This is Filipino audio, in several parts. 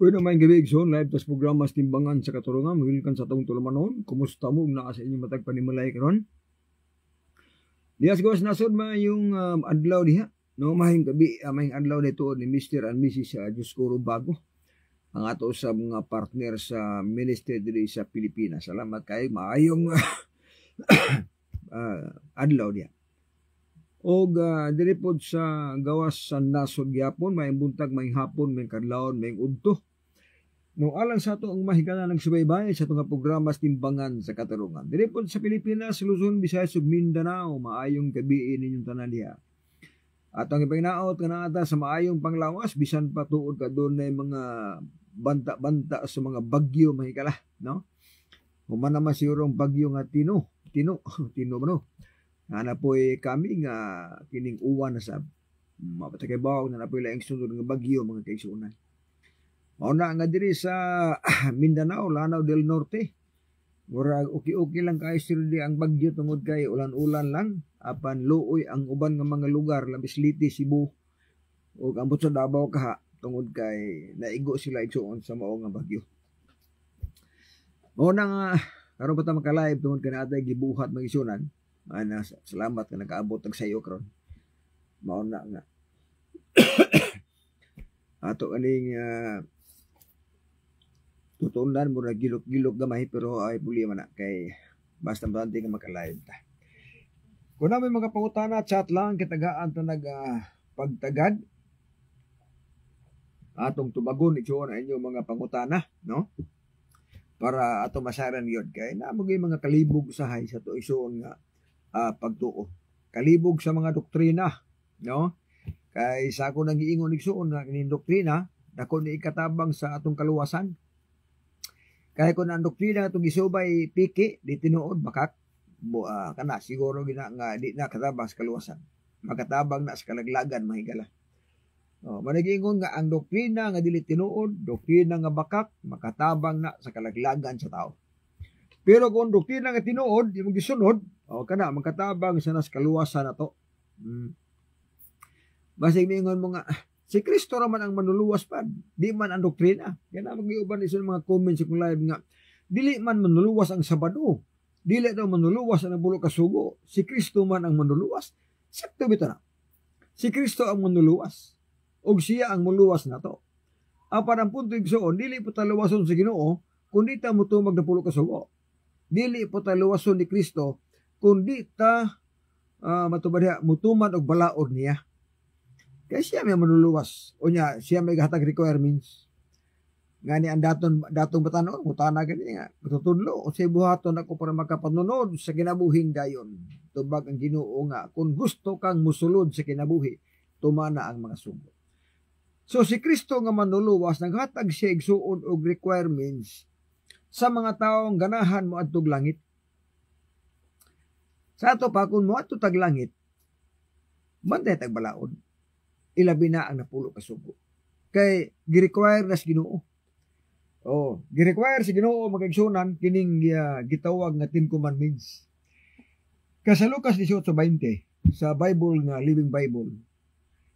Pwede naman gabi igsoon live tas programa sa timbangan sa katurungan magilikan sa tong tulumanon. Kumusta mo naa sa inyong matag panimalay karon? Dias gos nasod ma yung adlaw diha. No mahing gabi mahing adlaw dito ni Mr. and Mrs. Diyos Kuro Bago. Ang ato sa mga partner sa ministry diri sa Pilipinas. Salamat kay maayong adlaw diha. Og diri pod sa gawas sa nasod gyapon may buntag may hapon may kadlawon may udto. No alang sa ato ang mahigala nagsubaybay sa tunga programa sa timbangan sa katarungan. Diri pod sa Pilipinas, Luzon, Visayas ug Mindanao, maayong gabi ninyong tanan diha. At ang ipangnaot kanata sa maayong panglawas bisan pa tuod ka dunay mga banta-banta sa mga bagyo mahigala, no? Human naman sigurong bagyo nga Tino no. Ana po'y kami nga kining uwan na sa mapatakabaw na napoy laing sunod nga bagyo mga kaigsuonan. Mauna nga diri sa Mindanao, Lanao del Norte. Murag okay lang kay di ang bagyo tungod kay ulan-ulan lang. Apan luoy ang uban nga mga lugar, labis Liti, Cebu ug ambot sa Davao kaha tungod kay naigo sila igsuon sa mao nga bagyo. Mauna nga karon pa ta maka-live tungod kay natay gibuhat magisunan. Ana salamat ka nakaabot og sayo karon. Mauna nga. Ato kaning tutunan mo na gilok-gilok gamay pero ay problema na kay basta bante ka maka-live ta. Kung na may mga pangutana chat lang kitagaan ta nag pagtagad atong tubagon igsuon ang inyo mga pangutana, no? Para ato masaran yun kay namoy mga kalibog sahay sa to igsuon nga pagtuo. Kalibog sa mga doktrina, no? Kay sa ako nang giingon igsuon nga kining doktrina dako ni ikatabang sa atong kaluwasan. Kaya kung ang doktrina itong isubay piki, di tinuod, bakak, kana, siguro gina nga di na katabang sa kaluwasan. Makatabang na sa kalaglagan, mahigala. Managingon nga ang doktrina nga dili tinuod, doktrina nga bakak, makatabang na sa kalaglagan sa tao. Pero kung doktrina nga tinuod, di mo gisunod, kana, makatabang sa nas kaluwasan na to. Basig mingon mo nga, si Kristo raman ang manuluwas pa, di man ang doktrina. Yan ang mag-iuban isun mga comments sa kong live nga, dili man manuluwas ang Sabado, dili daw manuluwas ang bulok kasugo, si Kristo man ang manuluwas. Sakto bito na. Si Kristo ang manuluwas, o siya ang muluwas na to. Apan ang punto igsoon, dili po taluwason sa Ginoo, kundi ta mutumag na bulok kasugo. Dili po taluwason ni Kristo, kundi ta matubad mutumad og balaod niya. Kaya siya may manuluwas. O niya, siya may gahatag requirements. Nga ni ang datong batanon, mutana gani nga. Matutudlo, o siya buhaton ako para makapanunod sa kinabuhing dayon. Tubag ang Ginoo nga, kung gusto kang musulod sa kinabuhi, tumana ang mga sugo. So si Kristo nga manuluwas, naghatag siya igsuon og requirements sa mga taong ganahan mo adtog langit. Sa ato pa, kung mo adto tag langit, bantay tag balaod. Ilabi na ang napulo kasugo. Kay gi-require na sa Ginoo. Gi-require sa Ginoo magigsunan kining gitawag nga 10 commandments. Sa Lucas 18:20 sa Bible nga Living Bible.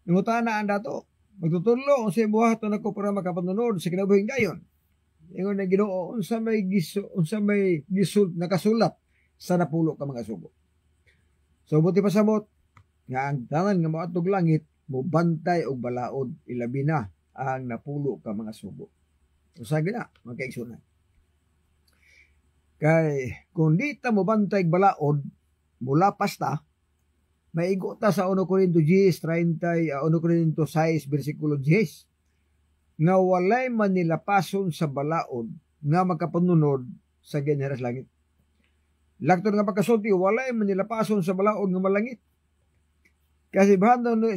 Nangutana ang dato, magtutudlo sa buhaton ako para makapanunod sa kinabuhing dayon. Ingon na Ginoo unsa may nakasulat sa napulo ka mga sugo. So buti pasabot nga ang tanan nga moadtog langit mubantay og balaod ilabi na ang napulo ka mga sugo. Usa gina magkaigsunan. Kay kung di ta mobantay og balaod mula pasta maigo ta sa 1 Corinto 10:30 1 Corinto 6 bersikulo 10 nga walay man nilapason sa balaod nga makapanunod sa generas langit. Lakton nga pagkasulti walay man nilapason sa balaod nga malangit. Kasi bahando 5:9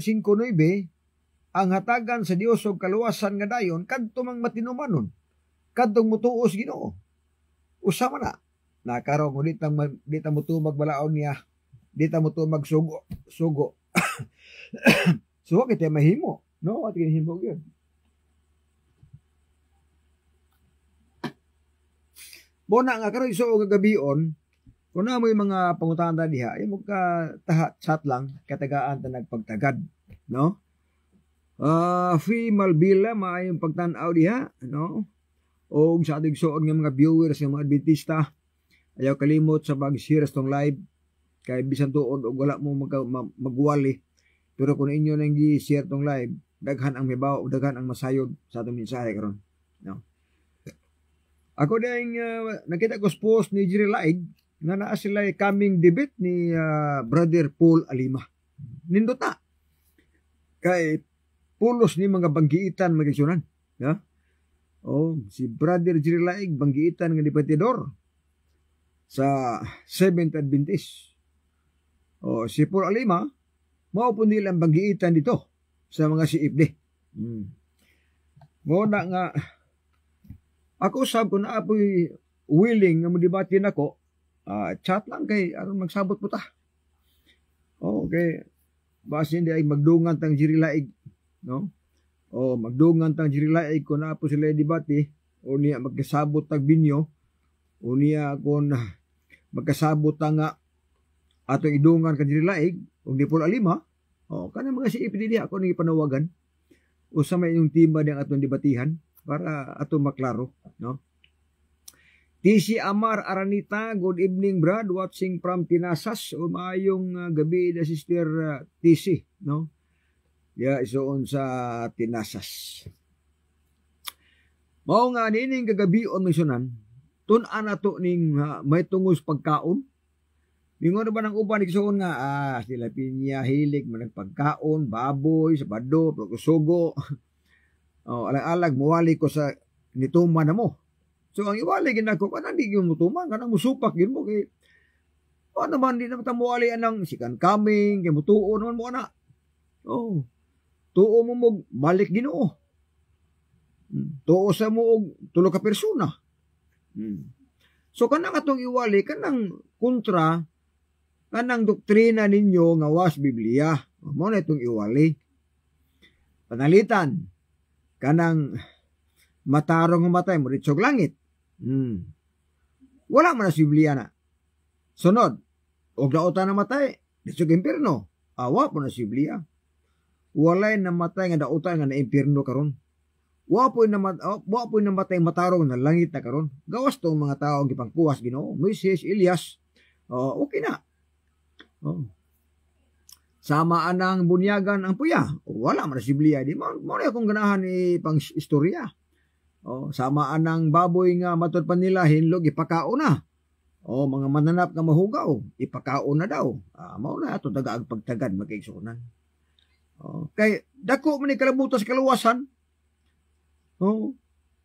ang hatagan sa Dios og kaluwasan nga dayon kadto mang matinumanon kadtong mutuos Ginoo. Usa man na nakarong di ta mutumag balaod niya, di ta mutumag sugo. Sugo kay mahimo, no? At kinahimo gyud. Bona nga karon iso og gabion. Kung na mo yung mga pangutana diha, ay mo ka chat lang, katagaan ta nagpagtagad, no? Female bila maayong pagtan-aw diha, no? O sa ating suod nga mga viewers nga mga Adventista, ayaw kalimot sa pag-share tong live kay bisan tuod og wala mo magwali. Pero kung inyo nang gi-share tong live, daghan ang mibaw, daghan ang masayod sa atong mensahe karon, no? Ako ding nakita ko sa post ni Jerry Laig nga naa sila coming debate ni Brother Paul Alima. Nindot na. Kay pulos ni mga banggiitan magigsunan, no? Oh, si Brother Jerry Laig banggiitan nga debatidor sa Seventh Adventist. Oh, si Paul Alima mao po nilang banggiitan dito sa mga CFD. Mo na nga ako sab ko na apoy willing nga modebate nako, chat lang kay aron magsabot po ta. Okay. Basin di ay magdungan tang Jerry Laig, no? O magdungan tang Jerry Laig kung na po sila debate o niya magkasabot tag binyo o niya kung magkasabot nga atong idungan ka Jerry Laig o di Paul Alima, o kanang mga CFD diha ako ni panawagan o sa may yung timba diyang atong debatihan para atong maklaro, no? TC Amar Aranita, good evening Brad, watching from Tinasas. O maayong gabi na Sister TC, no? Ya, isoon sa Tinasas. Mao nga nining kagabion mensionan, tun-an ato ning may tungos pagkaon. Mingon ba ng uban igsoon nga sila pinya hilig man pagkaon, baboy, sabado, sugo. Oh, alag-alag muwali ko sa nituman na mo. So ang iwali ginako kanang di gyud mutuman, kanang musupak gyud mo kay ano man di na tamuwali anang sikan kaming kay mutuon man mo ana. Oh. Tuo mo mo balik Ginoo. Tuo sa mo og tulo ka persona. So kanang atong iwali kanang kontra kanang doktrina ninyo nga was Biblia. Mao na itong iwali. Panalitan kanang matarong nga matay mo ritsog langit. Wala man na sa Biblia na. Sunod, og dautan na matay, ritsog impierno. Awa po na sa Biblia. Walay na matay nga dautan nga na impierno karon. Wa po na matay matarong na langit na karon. Gawas tong mga tao ang gipangkuwas Ginoo. Moises, Elias, okay na. Sama anang bunyagan ang puya. Wala man na sa Biblia. Di mo na akong ganahan pang istorya. Sama anang baboy nga matod pa nila hinlog ipakao na. Mga mananap nga mahugaw ipakao na daw. Mao na ato tagaag pagtagad magkaigsunan. Kay dako man ni kalabutan sa kaluwasan.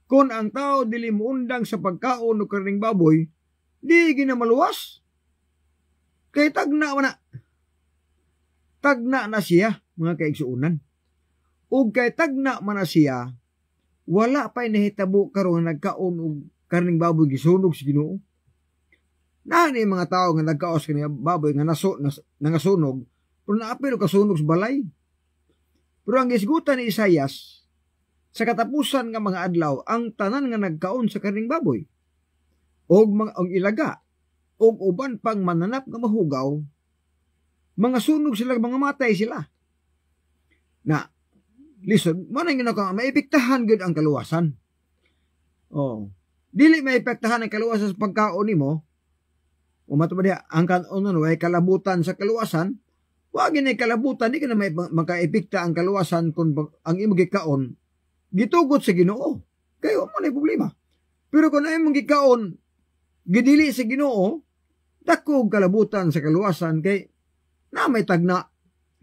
Kung ang tao dili muundang sa pagkaon o karning baboy, di ginamaluwas. Kay tagna man na. Tagna na siya, mga kaigsuunan. Ug kay tagna man na siya, wala pa'y nahitabo karon nagkaon og karning baboy gisunog si Ginoo. Nani mga tao nga nagkaos kani baboy nga nangasunog, pero naapil og kasunog sa balay. Pero ang gisgutan ni Isaias sa katapusan nga mga adlaw, ang tanan nga nagkaon sa karning baboy og ang ilaga og uban pang mananap nga mahugaw, mga sunog sila, mga matay sila. Na listen, manang ginaka maipektahan gud ang kaluwasan. Dili maipektahan ang kaluwasan sa pagkaon nimo. O matubad ang kanon way kalabutan sa kaluwasan, wa ginay kalabutan di ka na makaipekta ang kaluwasan kung ang imong gikaon gitugot sa Ginoo. Kayo mo na problema. Pero kung ay mong gikaon gidili sa Ginoo, dako kalabutan sa kaluwasan kay na may tagna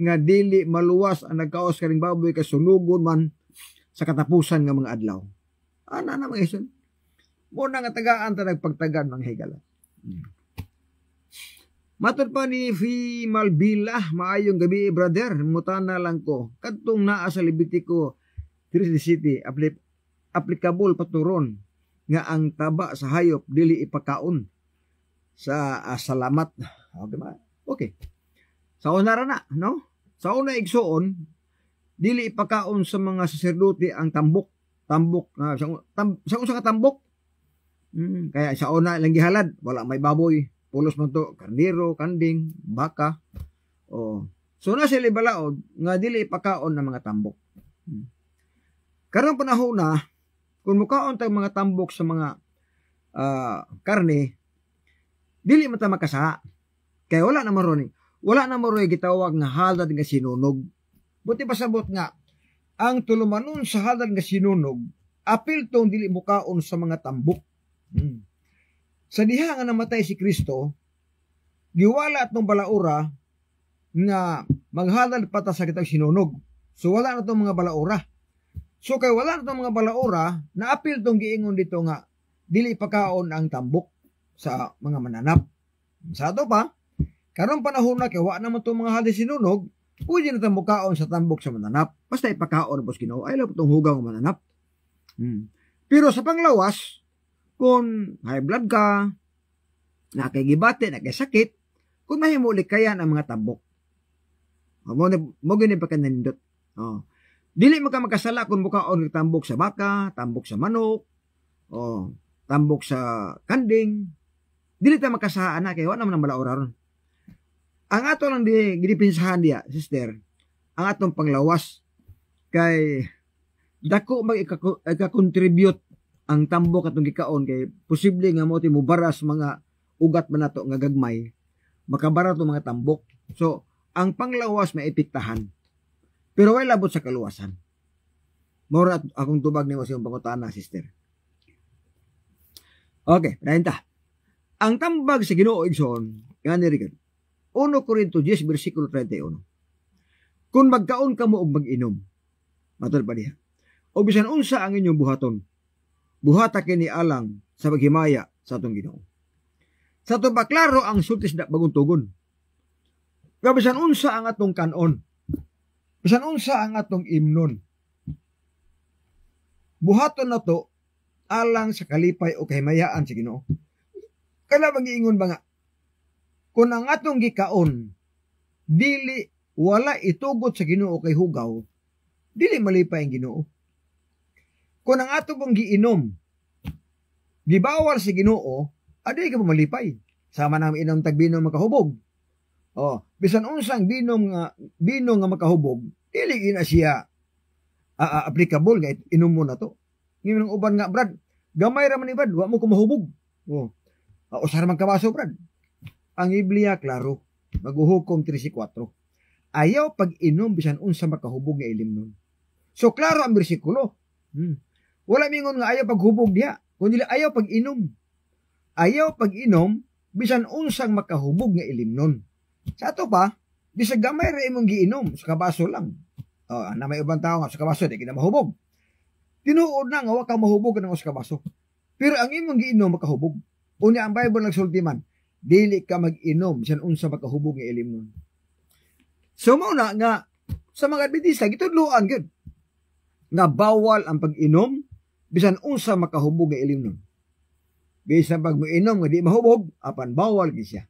nga dili maluwas ang nagkaos kaning baboy kasunugon man sa katapusan nga mga adlaw. Ana na mga ison. Mo na nga tagaan ta nagpagtagad mga higala. Matod pa ni Female Bila, maayong gabi brother, mutana lang ko. Kadtong naa sa Levitico 3:17 applicable paturon nga ang taba sa hayop dili ipakaon sa salamat. Okay ba? Okay. Sa una na, no? Sa una igsoon, dili ipakaon sa mga saserdote ang tambok. Sa tambok. Kaya sa una lang gihalad, wala may baboy, pulos man to, karniro, kanding, baka. So na sila balaod nga dili ipakaon ng mga tambok. Karong panahon na, kung mukaon tayong mga tambok sa mga karne, dili man ta makasa. Kaya wala na maroon. Wala na maroon gitawag nga halad nga sinunog. Buti pasabot nga, ang tulumanon sa halad nga sinunog, apil tong dili mukaon sa mga tambok. Sa diha nga namatay si Kristo, giwala atong balaura nga maghalad pata sa kitang sinunog. So wala na itong mga balaura. So kay wala na itong mga balaura, naapil itong giingon dito nga, dili pakaon ang tambok sa mga mananap. Sa ato pa, karong panahon na kaya wala naman itong mga halad sinunog, pwede na itong mukaon sa tambok sa mananap. Basta ipakaon po Ginoo, ay lang itong hugang mananap. Pero sa panglawas, kung high blood ka, nakikibate, nakisakit, kung mahimuli kaya ang mga tambok. Mo gini pa kanindot. Dili mo ka makasala kung mukaon ng tambok sa baka, tambok sa manok, tambok sa kanding. Dili ta makasaan na kaya wala naman ang balaura ron. Ang ato lang gidipinsahan diya, sister, ang atong panglawas kay dako mag-contribute ang tambok atong gikaon kay posible nga mo baras mga ugat man nato nga gagmay, makabara to mga tambok. So, ang panglawas may epektahan. Pero way labot sa kaluwasan. Mora akong tubag ni mo sa iyong pangutana, sister. Okay, dahin ta. Ang tambag sa Ginoo igsoon, nga nirigan, 1 Corinto 10, versikulo 31. Kung magkaon ka mo og mag-inom, matod pa diha, o bisan unsa ang inyong buhaton, buhata kini alang sa paghimaya sa atong Ginoo. Sa ito ba klaro ang sultis na bagong tugon? Bisan unsa ang atong kanon, bisan unsa ang atong imnon, buhaton na to alang sa kalipay o kahimayaan sa Ginoo. Kala mag-iingon ba nga, kung ang atong gikaon, dili wala itugot sa Ginoo kay hugaw, dili malipay ang Ginoo. Kung ang atong giinom, gibawal sa Ginoo, adi ka malipay. Sama namin inom tagbinom makahubog. Bisan unsang binom nga makahubog, dili gina siya applicable nga inom mo na to. Ngiyon ng uban nga, Brad, gamay ra man ni Brad, wa mo ko mahubog. Usar man kabaso, Brad. Ang Biblia klaro, maghuhukom 13:4. Ayaw pag-inom bisan unsa makahubog nga ilimnon. So klaro ang bersikulo. Wala mingon nga ayaw paghubog diha, kundi ayaw pag-inom. Ayaw pag-inom bisan unsang makahubog nga ilimnon. Sa ato pa, di sa gamay ra imong giinom, sa kabaso lang. Na may ubang tao nga sa kabaso di kina mahubog. Tinuod na nga wa ka mahubog ng sa kabaso. Pero ang imong giinom makahubog. Unya ang Bible nagsulti man, dili ka mag-inom bisan unsa makahubog nga ilimnon. So mao na nga sa mga Adventista gitudloan gyud nga bawal ang pag-inom bisan unsa makahubog nga ilimnon. Bisan pag moinom nga di mahubog, apan bawal gyud siya.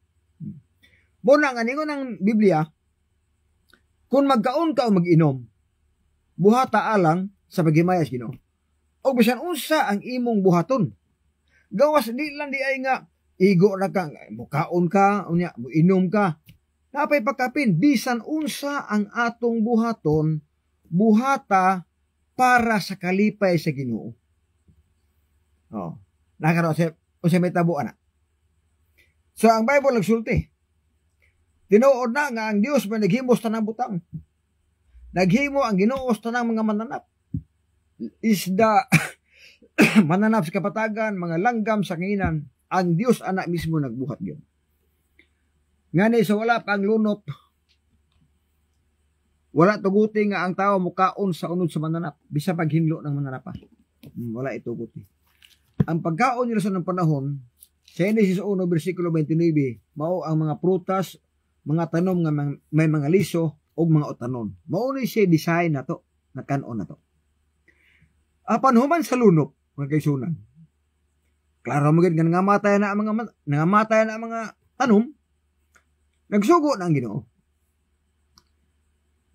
Muna nga ningon ang Biblia, kung magkaon ka o mag-inom, buhata alang sa paghimayas Ginoo. O bisan unsa ang imong buhaton. Gawas di lang di ay nga igo na ka, mukaon ka, unya moinom ka. Napay pagkapin, bisan unsa ang atong buhaton, buhata para sa kalipay sa Ginoo. Nakaro sa may tabuan na. So ang Bible nagsulti, tinuod na nga ang Dios may naghimo sa tanang butang. Naghimo ang Ginoo sa tanang mga mananap. Isda, mananap sa kapatagan, mga langgam sa kinginan, ang Dios anak mismo nagbuhat yun. Ngani sa wala pang lunop, wala tuguti nga ang tao mukaon sa unod sa mananap, bisa paghinlo ng mananap pa. Wala ituguti. Ang pagkaon nila sa ng panahon, sa Genesis 1, versikulo 29, mao ang mga prutas, mga tanom nga may mga liso o mga otanon. Mao ni siya design na to, na kanon na to. Apan human sa lunop, mga kaisunan. Klaro mo gid nga nangamatay na ang mga tanom. Nagsugo na ang Ginoo.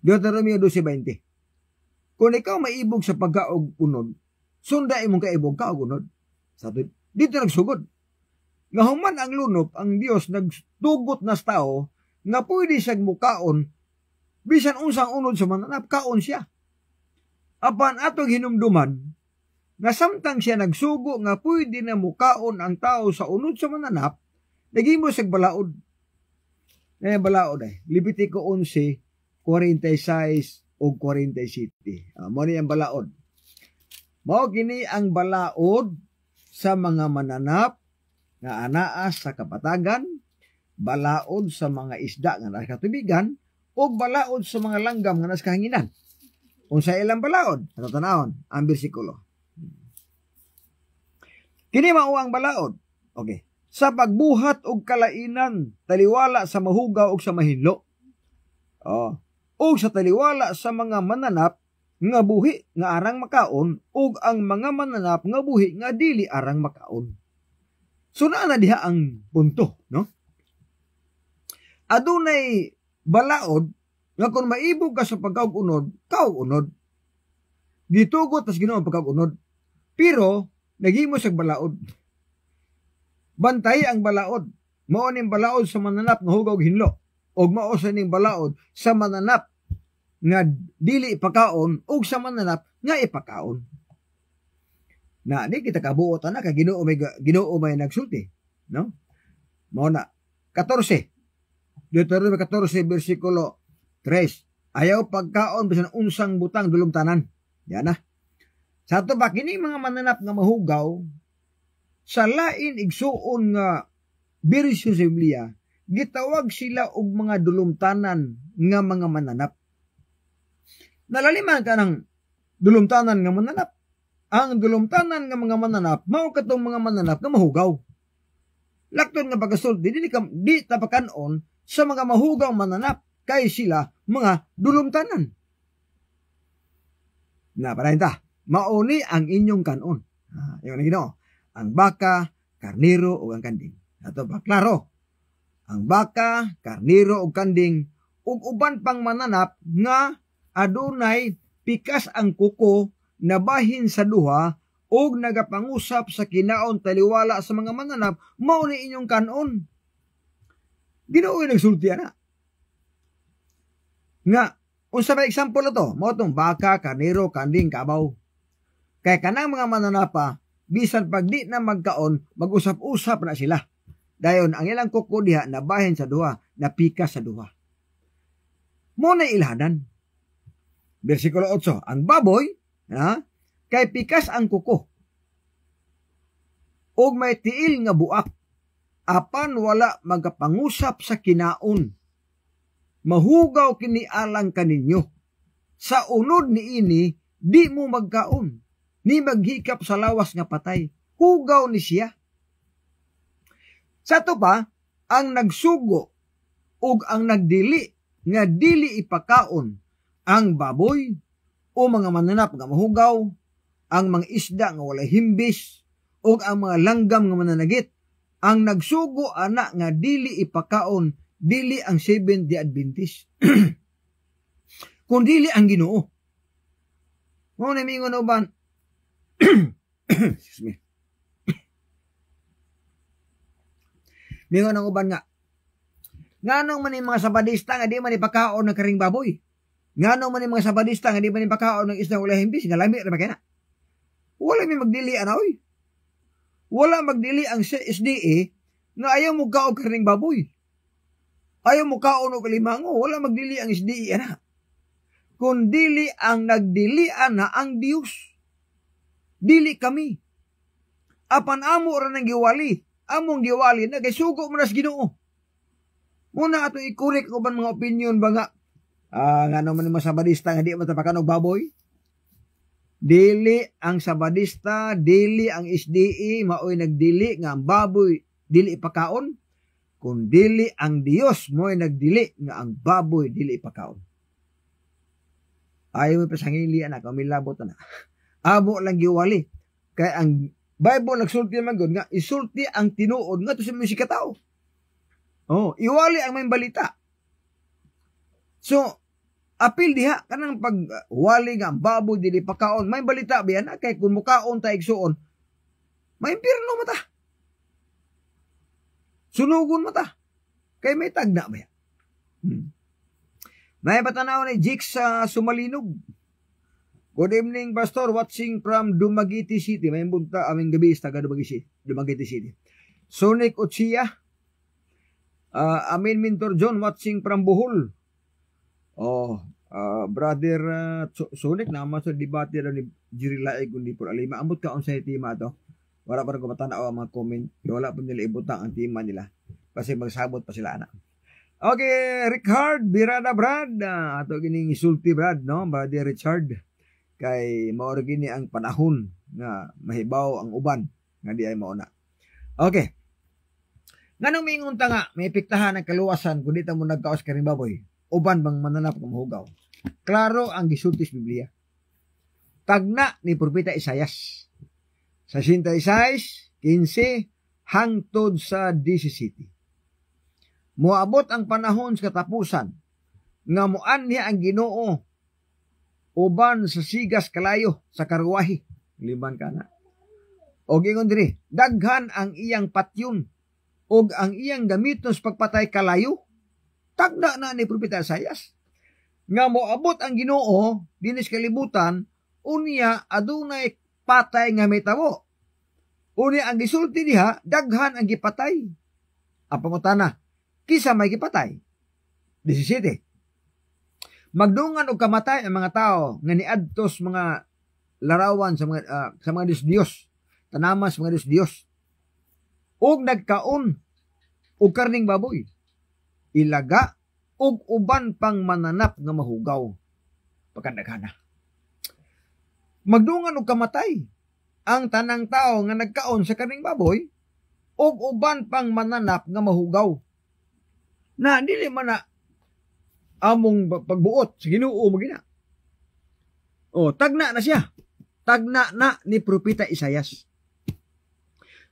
Deuteronomio 12:20. Kung ikaw maibog sa pagkaog unod, sunda imong kaibog kaog unod. Sa dito nagsugod. Nga human ang lunop, ang Dios nagtugot na sa tao nga pwede siyang mukaon bisan unsang unod sa mananap, kaon siya. Apan atong hinumduman, nga samtang siya nagsugo nga pwede na mukaon ang tao sa unod sa mananap, nagimo sa balaod. Ngayon balaod ay, Levitico 11, 46 o 47. Mo ni ang balaod. Mao gini ang balaod sa mga mananap nga anaa sa kapatagan, balaod sa mga isda nga nasa katubigan, o balaod sa mga langgam nga nasa kahanginan. Unsa ilang balaod? Tatanawon ang bersikulo. Kini mao ang balaod. Okay. Sa pagbuhat og kalainan, taliwala sa mahugaw ug sa mahinlo. O sa taliwala sa mga mananap nga buhi nga arang makaon ug ang mga mananap nga buhi nga dili arang makaon. So naa na diha ang punto, no? Adunay balaod nga kung maibog ka sa pagkaug-unod, kaug-unod. Gitugot tas Ginoo ang pagkaug-unod. Pero naghimo sa balaod. Bantay ang balaod. Mao ning balaod sa mananap nga hugaw hinlo. Og mao sa ning balaod sa mananap nga dili ipakaon ug sa mananap nga ipakaon. Na di kita kabuot ana kay Ginoo may nagsulti, no? Mao na 14. Deuteronomio 14 bersikulo 3. Ayaw pagkaon bisan unsang butang dulumtanan. Yan na. Sa ato ba kini mga mananap nga mahugaw sa lain igsuon nga bersyon sa Biblia, gitawag sila og mga dulumtanan nga mga mananap. Nalaliman ka ng dulumtanan nga mananap. Ang dulumtanan nga mga mananap, mao katong mga mananap nga mahugaw. Lakton nga pagasulti, di tapakanon sa mga mahugaw mananap, kay sila mga dulumtanan. Na parenta, mauni ang inyong kanon. Yung Ginoo, ang baka, karniro o ang kanding. Ato ba klaro? Ang baka, karniro o kanding ug uban pang mananap nga adunay pikas ang kuko na bahin sa duha ug nagapangusap sa kinaon taliwala sa mga mananap, mao ni inyong kanon. Ginoo nagsulti ana. Nga unsa ba example na to? Mao tong baka, karniro, kanding, kabaw. Kay kanang mga mananapa bisan pag di na magkaon, mag-usap-usap na sila. Dayon ang ilang kuko diha na bahin sa duha, na pikas sa duha. Mo na ilhanan. Bersikulo 8, ang baboy, kay pikas ang kuko. Og may tiil nga buak, apan wala magapangusap sa kinaon. Mahugaw kini alang kaninyo. Sa unod ni ini, di mo magkaon. Ni maghikap sa lawas nga patay. Hugaw ni siya. Sa to pa, ang nagsugo ug ang nagdili nga dili ipakaon ang baboy o mga mananap nga mahugaw, ang mga isda nga walay himbis ug ang mga langgam nga mananagit. Ang nagsugo ana nga dili ipakaon, dili ang Seventh-day Adventist. Kung dili ang Ginoo. Mo na mingon uban. Excuse me. Mingon ang uban nga. Nganong man yung mga sabadista nga di man ipakaon ng karing baboy? Nganong man yung mga sabadista nga di man ipakaon ng isda wala himbis? Nga lami na ba kaya na? Wala may magdili anaw. Wala magdili ang SDA nga ayaw mo kaon karing baboy. Ayaw mo kaon o kalimango. Wala magdili ang SDA na. Kung dili ang nagdilian na ang Diyos. Dili kami. Apan amo ra nang giwali. Among giwali na kay sugo mo nas Ginoo. Muna ato i-correct ko ba mga opinion ba nga nga naman yung mga sabadista nga di matapakan og baboy. Dili ang sabadista, dili ang SDE maoy nagdili nga ang baboy dili ipakaon. Kung dili ang Dios mo'y nagdili nga ang baboy dili ipakaon. Ayaw mo pasangili anak, kamilabot na. Amo lang giwali. Kaya ang Bible nagsulti naman gud nga isulti ang tinuod nga to sa mga katao. Oh, iwali ang may balita. So, apil diha kanang pagwali nga ang baboy dili pakaon, may balita biyan na kay kung mukaon ta igsuon, may impierno mata. Sunugon mata. Kay may tagna ba yan? May patanaw ni Jix sa Sumalinog. Good evening, Pastor. Watching from Dumaguete City. May bunta aming gabi is taga Dumaguete City. Sonic Uchiya. Amin Mintor John watching from Bohol. Brother Sonic naman sa debate ni Jirilay kundi por alima. Ambot ka on sa tima to. Wala pa rin ko matanaw ang mga comment. Wala pa nila ibutang ang tima nila. Kasi magsabot pa sila anak. Okay, Richard, Birada Brad. Ato gining isulti Brad, no? Brother Richard. Kay maori gini ang panahon nga mahibaw ang uban nga di ay mauna. Okay. Nganong mingon ta nga may piktahan ang kaluwasan kun di ta mo nagkaos karing baboy. Uban bang mananap nga mahugaw. Klaro ang gisulti sa Biblia. Tagna ni propeta Isayas. Sa 66, 15 hangtod sa 17. Moabot ang panahon sa katapusan nga muan niya ang Ginoo uban sa sigas kalayo sa karwahi liban kana. Og ingon diri, daghan ang iyang patyon og ang iyang gamiton sa pagpatay kalayo. Tagna na ni propeta Isayas nga moabot ang Ginoo dinis kalibutan unya adunay patay nga may tawo. Unya ang gisulti diha daghan ang gipatay. Ang pangutana, kisa may gipatay? 17. Magdungan og kamatay ang mga tao nga niadtos mga larawan sa mga Dios, tanamas mga Dios. Og nagkaon og karning baboy, ilaga og uban pang mananap nga mahugaw. Pagkadaghana. Magdungan og kamatay ang tanang tao nga nagkaon sa karning baboy og uban pang mananap nga mahugaw. Na dili man na among pagbuot sa Ginoo mo gina. Tagna na siya. Tagna na ni propeta Isayas.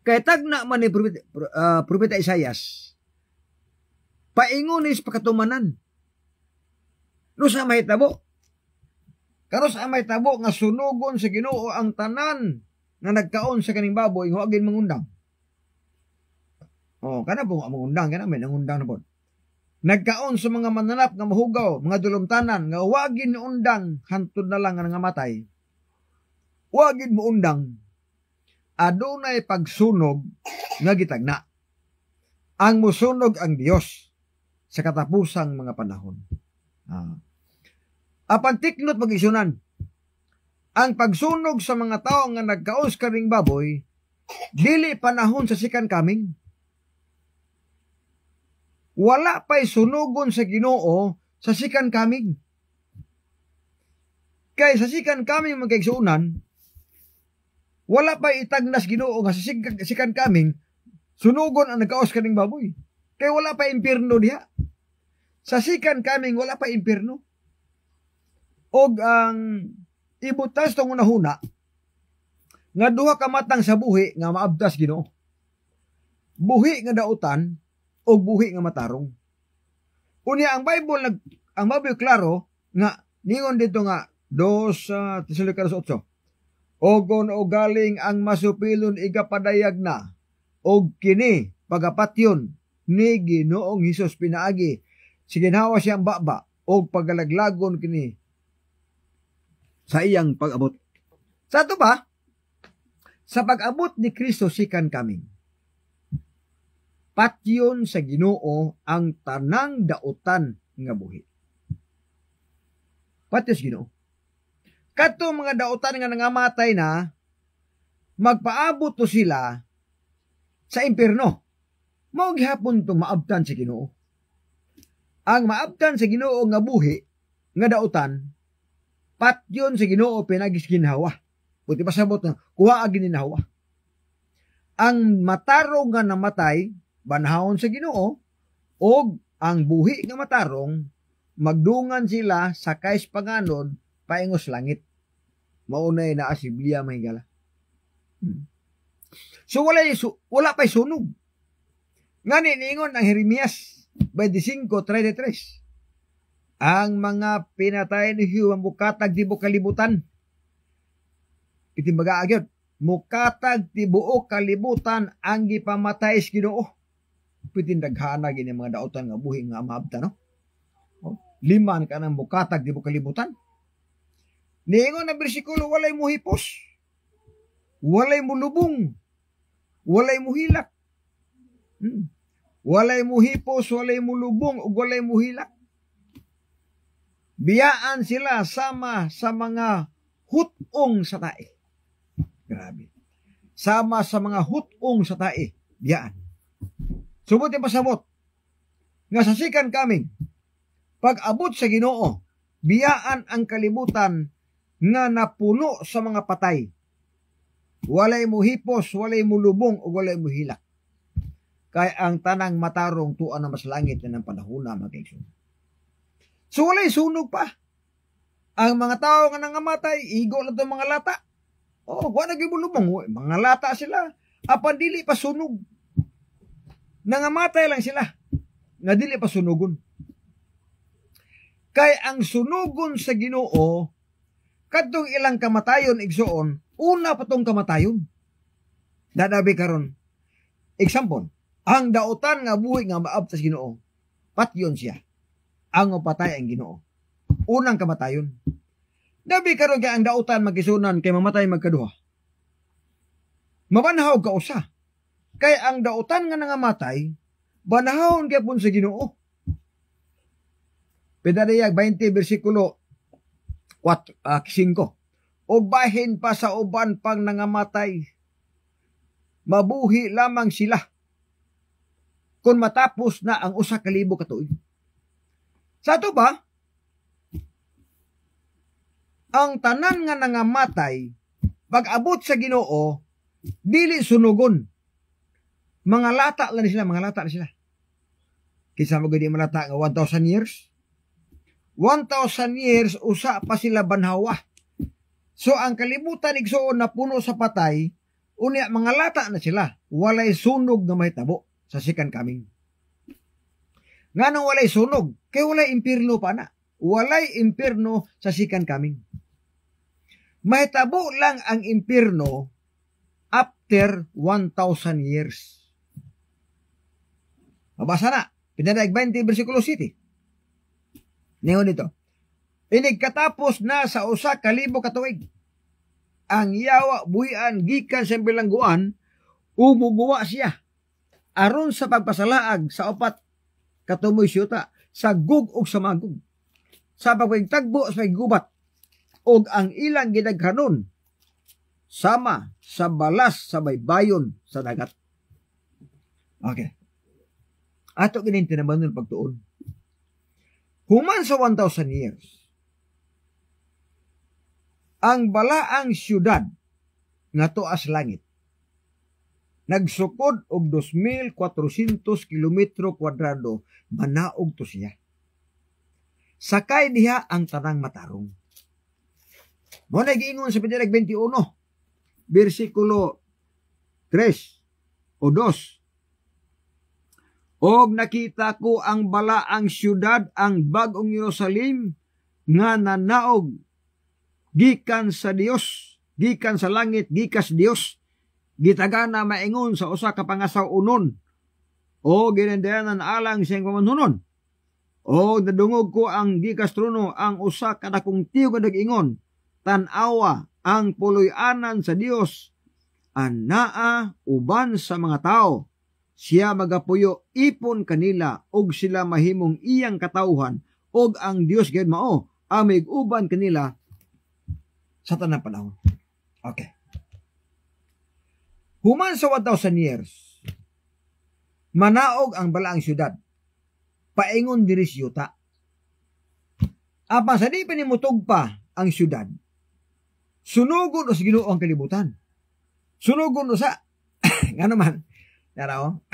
Kay tagna man ni propeta Isayas. Paingon is pakatumanan. No sa mahitabo. Karo sa mahitabo nga sunugon sa Ginoo ang tanan nga nagkaon sa kaning baboy nga agin mangundang. Kana po mangundang kana may nangundang na po. Nagkaon sa mga mananap nga mahugaw, mga dulumtanan nga wagin undang hantod na lang nga matay. Wagin mo undang adunay pagsunog nga gitagna. Ang musunog ang Dios sa katapusang mga panahon. Apan tiklot mag-isunan. Ang pagsunog sa mga tao nga nagkaos karing baboy dili panahon sa sikan kaming. Wala pa'y sunugon sa Ginoo sa sikan kaming. Kay sa sikan kaming magkaigsuunan, wala pa'y itagnas Ginoo nga sa sikan kaming, sunugon ang nagkaos kaning baboy. Kay wala pa impierno diha. Sa sikan kaming wala pa impierno. Og ang ibutas tong unahuna, nga duha ka matang sa buhi nga maabdas Ginoo. Buhi nga dautan, og buhi nga matarong. Unya ang Bible klaro nga ningon dito nga 2 Tesalonika 8. Ogon o galing ang masupilon igapadayag na og kini pagapatyon ni Ginoong Hesus pinaagi siginhawa siyang baba og pagalaglagon kini sa iyang pag-abot. Sa ato ba? Sa pag-abot ni Kristo sikan kaming. Patyon sa Ginoo ang tanang dautan nga buhi. Patyon sa Ginoo. Kadto mga dautan nga nangamatay na, magpaabot to sila sa impierno. Mao gihapon to maabtan sa Ginoo. Ang maabtan sa Ginoo nga buhi nga dautan, patyon sa Ginoo pinagis ginhawa. Buti pasabot nga kuha agin ginhawa. Ang matarong nga namatay banhawon sa Ginoo og ang buhi nga matarong magdungan sila sa kais panganon paingos langit. Maunay na si Biblia mahigala. So wala pa'y sunog. Ngani niingon ang Jeremias 25:33. Ang mga pinatay ni Hiyo ang bukatag tibuok kalibutan. Itimbaga agyod, mukatag tibuok kalibutan ang gipamatay sa Ginoo. Pitindaghana gini mga dautan nga buhi nga maabta no. 5 ka nang bukatag tibuok kalibutan. Niingon na bersikulo, walay mo hipos, walay mo lubong, walay mo hilak. Walay mo hipos, walay mo lubong, ug walay mo hilak. Biyaan sila sama sa mga hutong sa tae. Grabe. Sama sa mga hutong sa tae. Biyaan. Subot yung pasabot. Nga sasikan kaming, pag abot sa Ginoo, biyaan ang kalibutan nga napuno sa mga patay. Walay mo hipos, walay mo lubong, o walay mo hilak. Kaya ang tanang matarong tuan na mas langit na ng panahon na magkaigsoon. So walay sunog pa. Ang mga tao nga nangamatay, igo na itong mga lata. Wala nagibulubong. Mga lata sila. Apan dili pa sunog. Nangamatay lang sila. Nga dili pa sunugon. Kaya ang sunugon sa Ginoo, kadtong ilang kamatayon igsoon, una pa tong kamatayon. Dadabi karon. Example, ang dautan nga buhi nga maabot sa Ginoo, patyon siya. Ang patay ang Ginoo. Unang kamatayon. Dabi karon kay ang dautan magisunan kay mamatay magkaduha. Mabanhaw ka usa. Kay ang dautan nga nangamatay, banahon gyapon sa Ginoo. Pedadayag 20 bersikulo 5. O bahin pa sa uban pang nangamatay, mabuhi lamang sila kung matapos na ang 1,000 ka tuig. Sa ito ba, ang tanan nga nangamatay, pag abot sa Ginoo, dili sunugon. Mga lata lang sila, mga lata na sila. Kisa mo gani malata nga 1,000 years? 1,000 years, usa pa sila banhawa. So, ang kalibutan igsoon na puno sa patay, unya mga lata na sila. Walay sunog na mahitabo sa sikan kaming. Nga nang walay sunog, kay walay impirno pa na. Walay impirno sa sikan kaming. Mahitabo lang ang impirno after 1,000 years. Mabasa na. Pinadaig 20 bersikulo 7. Ngayon dito. Inigkatapos na sa 1,000 ka tuig. Ang yawa buhian gikan sa bilangguan, umuguwa siya. Aron sa pagpasalaag sa 4 katumoy siyuta, sa gug ug sa magug. Sa pagtagbo sa gubat, og ang ilang gidaghanon, sama sa balas sa baybayon sa dagat. Okay. Ato gininti naman ng pagtuon. Human sa 1,000 years, ang balaang syudad nga tuas langit, nagsukod og 2,400 kilometro kwadrado, manaog to siya. Sakay diha ang tanang matarong. Mo nag-ingon sa Pindadag 21, bersikulo 3 o 2. Og nakita ko ang balaang syudad, ang bagong Jerusalem, nga nanaog gikan sa Dios, gikan sa langit, gikas Dios, gitagana maingon sa usa ka pangasaw unon, o ginandayanan alang siyang pamanhunon. O nadungog ko ang gikas trono, ang usa ka dakong tiyo nga nag-ingon, tan-awa ang puloy-anan sa Dios, anaa uban sa mga tao. Siya magapuyo ipon kanila, og sila mahimong iyang katawhan, og ang Dios gayud mao ang mig-uban kanila sa tanang panahon. Okay. Human sa 1,000 years, manaog ang balaang syudad, paingon diri siyuta. Apan sa di pinimutog pa ang syudad, sunugon sa Ginoo ang kalibutan. Sunugon sa nga naman, Narao?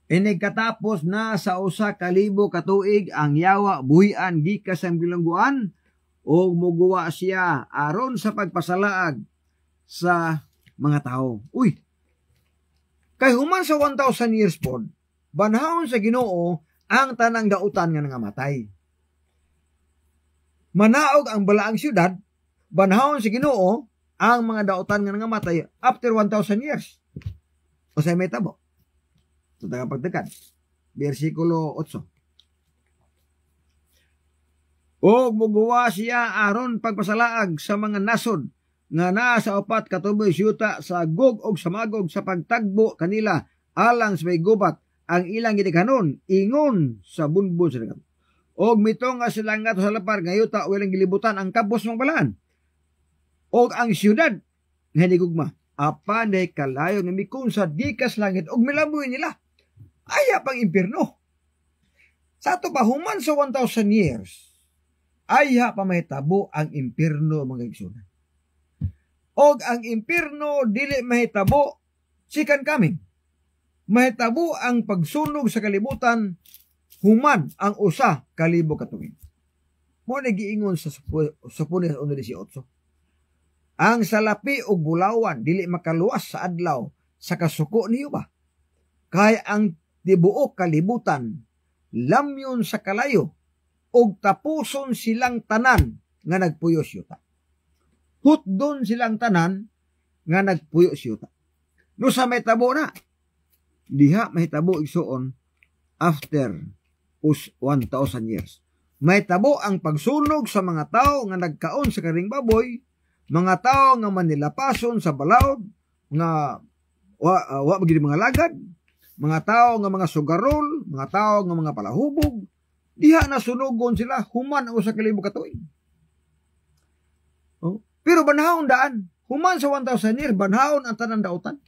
Inigkatapos na sa 1,000 ka tuig ang yawa buhian gikas ang bilangguan, o muguwa siya aron sa pagpasalaag sa mga tao. Uy! Kay human sa 1,000 years po, banhaon sa Ginoo ang tanang dautan nga nangamatay. Manaog ang balaang syudad, banhaon sa Ginoo ang mga dautan nga nangamatay after 1,000 years. O sa may tabo. Ito tagapagdekan. Versikulo 8. O muguwa siya aron pagpasalaag sa mga nasod nga naa sa upat katuboy siyuta sa Gog og sa Magog sa pagtagbo kanila alang sa may gubat ang ilang gidikanon ingon sa bunbon sa dagat. Og mitong nga sila nga sa lapar nga yuta walang gilibutan ang kapos mong balaan. Og ang siyudad nga higugma apan day kalayo nga mikunsa gikas langit og milaboy nila. Aya pang impierno. Sa ato pa human sa 1,000 years aya pa mahitabo ang impierno mga igsunan. Og ang impierno dili mahitabo second coming. Mahitabo ang pagsunog sa kalibutan human ang usa ka libo ka tuig. Mo nagiingon sa Punes 1:18. Ang salapi og bulawan dili makaluwas sa adlaw sa kasuko niyo ba? Kay ang tibuok kalibutan lamyon sa kalayo og tapuson silang tanan nga nagpuyos yuta. Hutdon silang tanan nga nagpuyo siyuta. No sa may tabo na, diha may tabo igsuon after 1,000 years. May tabo ang pagsunog sa mga tao nga nagkaon sa karing baboy, mga tao nga manilapason sa balaod, nga wa magid mga lagad, mga tao nga mga sugarol, mga tao nga mga palahubog, diha na sunugon sila human o sa kalibo ka tuig. Oh. Pero banhaon daan, human sa 1,000 years, banhaon ang tanan dautan.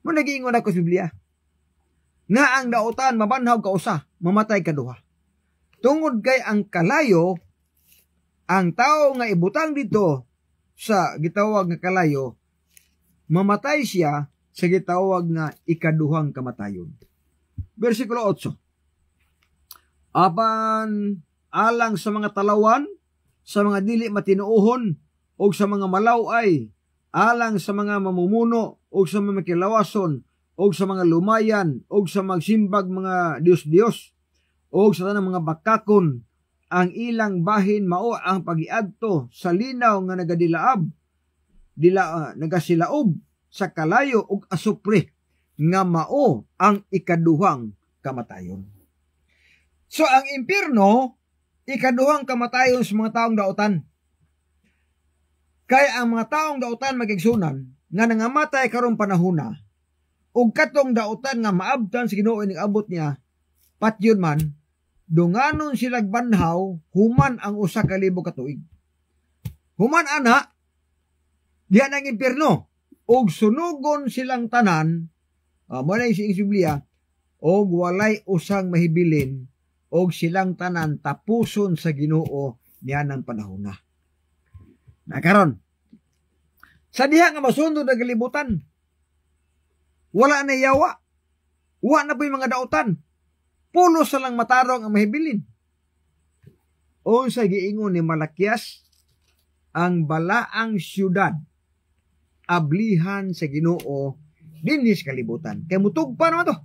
Mo nagiingon ako sa Biblia, nga ang dautan mabanhaw ka usa, mamatay ka duha. Tungod kay ang kalayo, ang tao nga ibutang dito sa gitawag nga kalayo, mamatay siya sa gitawag nga ikaduhang kamatayon. Versikulo 8. Apan alang sa mga talawan, sa mga dili matinuohon, o sa mga malaway, alang sa mga mamumuno, o sa mga kilawason, o sa mga lumayan, o sa magsimbag mga Diyos-Diyos, o sa tanang mga bakakon, ang ilang bahin mao ang pagiadto sa linaw nga nagasilaob sa kalayo ug asupre nga mao ang ikaduhang kamatayon. So ang impierno ikaduhang kamatayon sa mga taong dautan. Kaya ang mga taong dautan magigsunan nga nangamatay karong panahona ug katong dautan nga maabtan sa Ginoo ning abot niya patyon man dunganon sila banhaw human ang usa ka libo ka tuig. Human ana diha nang impierno ug sunugon silang tanan mo na yung Biblia og walay usang mahibilin og silang tanan tapuson sa Ginoo niya ng panahon na. Nakaron, sa diha nga masundod ang kalibutan, wala na yawa, wala na po yung mga dautan, pulo sa lang matarong ang mahibilin. O sa giingon ni Malakias, ang balaang syudad, ablihan sa Ginoo dinis kalibutan. Kaya mutugpa naman to.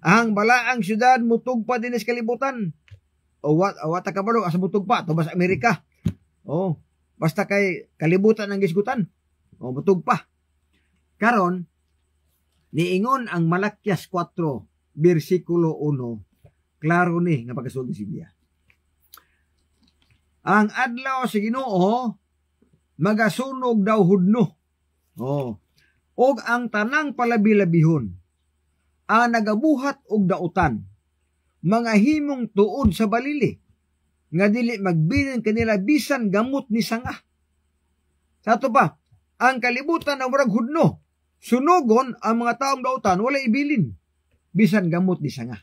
Ang balaang syudad mutugpa dinis kalibutan. O wat ka balo asa mutugpa to sa Amerika. Oh, basta kay kalibutan ang gisgutan. O mutugpa. Karon niingon ang Malakias 4 bersikulo 1. Klaro ni nga pagkasulti si Biblia. Ang adlaw sa Ginoo magasunog daw hudno. Oh. Og ang tanang palabi-labihon ang nagabuhat og dautan mga himong tuod sa balili nga dili magbilin kanila bisan gamot ni sanga. Sa ato pa, ang kalibutan na murag hudno, sunugon ang mga taong dautan wala ibilin bisan gamot ni sanga.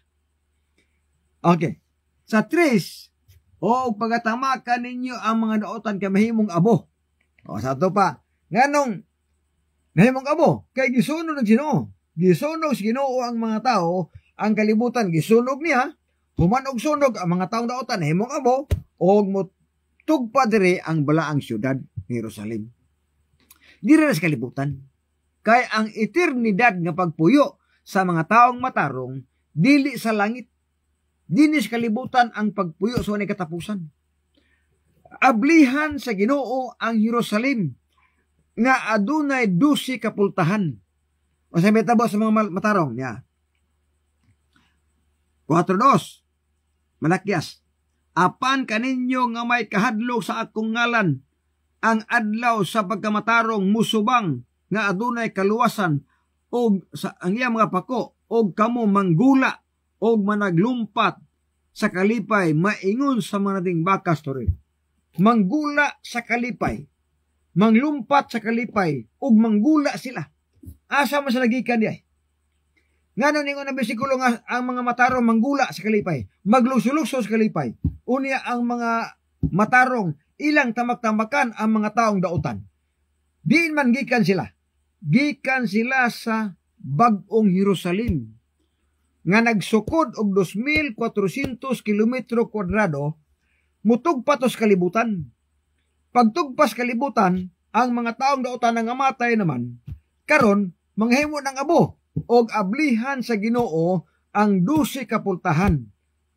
Okay. Sa 3, pagatamakan ninyo ang mga dautan kay mahimong abo. O sa ato pa, nganong mahimong abo kay gisunog ng Ginoo. Gisunog sa Ginoo ang mga tao, ang kalibutan gisunog niya, human og sunog ang mga taong dautan himong abo og motugpa dire ang balaang syudad ni Jerusalem. Dire sa kalibutan. Kay ang eternidad nga pagpuyo sa mga taong matarong dili sa langit. Dinis kalibutan ang pagpuyo sa walay katapusan. Ablihan sa Ginoo ang Jerusalem nga adunay 12 kapultahan. O sa metabo sa mga matarong niya. 4:2 Malakias. apan kaninyo nga may kahadlok sa akong ngalan, ang adlaw sa pagkamatarong musubang nga adunay kaluwasan og sa ang iyang mga pako, og kamo manggula og managlumpat sa kalipay, maingon sa mga nating bakas tori. Manggula sa kalipay, manglumpat sa kalipay, ug manggula sila. Asa man sa nagikan di ay? Ngano ningon ang bersikulo nga ang mga matarong manggula sa kalipay, magluso-luso sa kalipay. Unya ang mga matarong ilang tamak-tamakan ang mga taong dautan. Diin man gikan sila. Gikan sila sa bag-ong Jerusalem nga nagsukod og 2,400 kilometro kwadrado, mutugpa to sa kalibutan. Pagtugpas kalibutan, ang mga taong dautan nga matay naman, karon manghimo ng abo og ablihan sa Ginoo ang 12 kapultahan.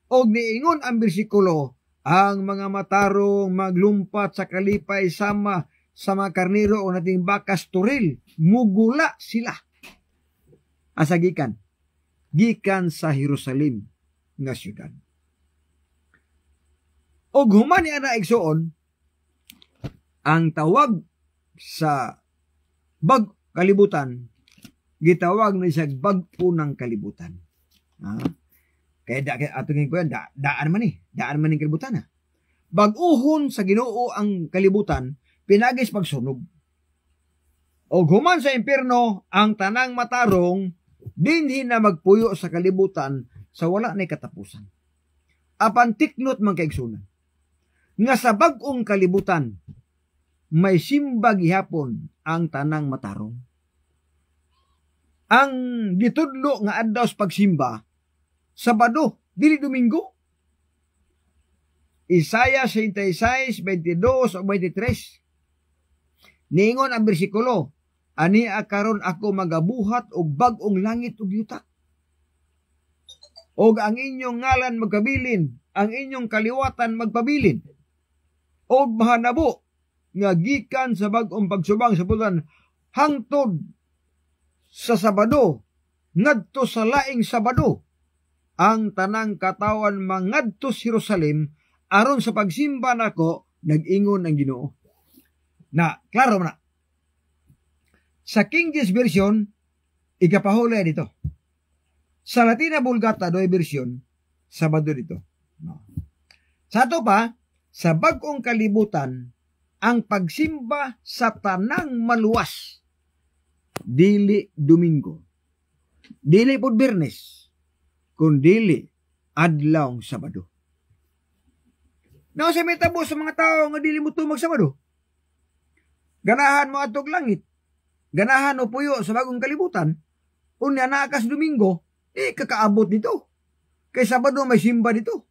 Og niingon ang bersikulo, ang mga matarong maglumpat sa kalipay sama sa mga karniro o nating bakas turil, mugula sila. Asa gikan? Gikan sa Jerusalem nga syudad. Og human ni ana igsuon, ang tawag sa kalibutan, gitawag na siya bag-o ng kalibutan. Kaya atong ko yan, daan man yung kalibutan. Bag-uhon sa Ginoo ang kalibutan, pinagis pagsunog. O human sa impierno, ang tanang matarong, dinhi na magpuyo sa kalibutan sa wala na katapusan. Apan tiknot man kaigsunan, nga sa bag-ong kalibutan, may simba gihapon ang tanang matarong. Ang gitudlo nga adlaw sa pagsimba, Sabado, dili Domingo. Isaiah 66, 22 o 23. Ningon ang bersikulo, ani karon ako magabuhat og bag-ong langit ug yuta. Og ang inyong ngalan magkabilin, ang inyong kaliwatan magpabilin. Og mahanabo nga gikan sa bag-ong pagsubang sa bulan hangtod sa Sabado ngadto sa laing Sabado, ang tanang katawan mangadto sa Jerusalem aron sa pagsimba nako, nag-ingon ang Ginoo. Na klaro na. Sa King James Version, ikapahuli dito. Sa Latina Vulgata, doy version, Sabado dito. Sa ato pa, sa bag-ong kalibutan, ang pagsimba sa tanang maluwas, dili Domingo, dili pod Biyernes, kundili adlawng Sabado. Now sa metabo sa mga tao nga dili mo tumag Sabado, ganahan mo atog langit, ganahan o puyo sa bagong kalibutan, unya naakas Domingo, kakaabot dito. Kay Sabado may simba dito.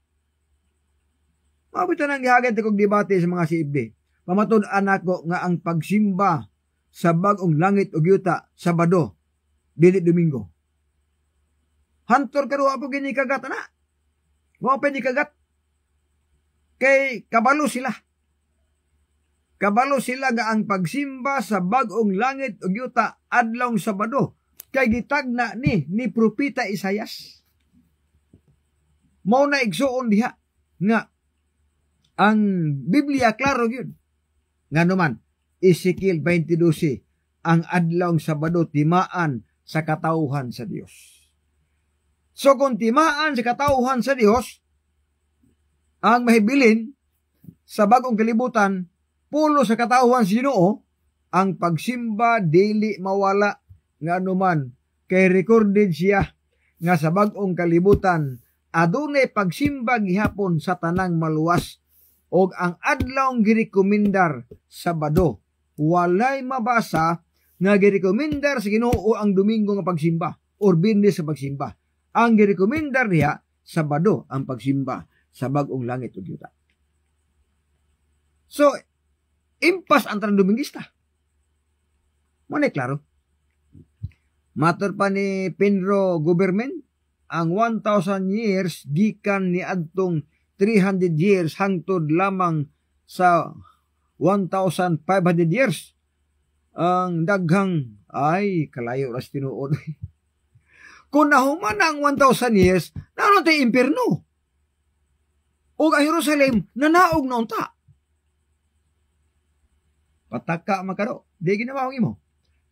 Mabito nang gihagad kong debate sa mga CFD. Pamatud-an ako nga ang pagsimba sa bagong langit o yuta, Sabado, dili Domingo. Hantor karuha po ginikagat na. Mga pinikagat. Kay kabalo sila. Kabalo sila nga ang pagsimba sa bagong langit o yuta adlawng Sabado. Kay gitagna ni propeta Isayas. Mao na igsuon diha nga ang Biblia klaro gyud. Nga naman, Ezekiel 20:12, ang adlawng Sabado timaan sa katawhan sa Dios. So kung timaan sa katawhan sa Dios, ang mahibilin sa bagong kalibutan, pulo sa katawhan sa Ginoo, ang pagsimba dili mawala nga anuman, kay recorded siya nga sa bagong kalibutan adunay pagsimba gihapon sa tanang maluwas, og ang adlawng girekomendar Sabado, walay mabasa nga girekomendar sa Ginoo ang Domingo nga pagsimba or Biyernes sa pagsimba. Ang girekomendar niya Sabado ang pagsimba sa bagong langit ug yuta. So impas ang tanang Domingista. Mo na klaro. Matur pa ni Penro Government, ang 1,000 years gikan ni adtong 300 years hangtod lamang sa 1,500 years. Ang daghang ay kalayo ras tinuod. Kung nahuman ang 1,000 years, nanon tayo impierno. O ang Jerusalem, nanaog na unta. Pataka makaro. Di ginawa mo.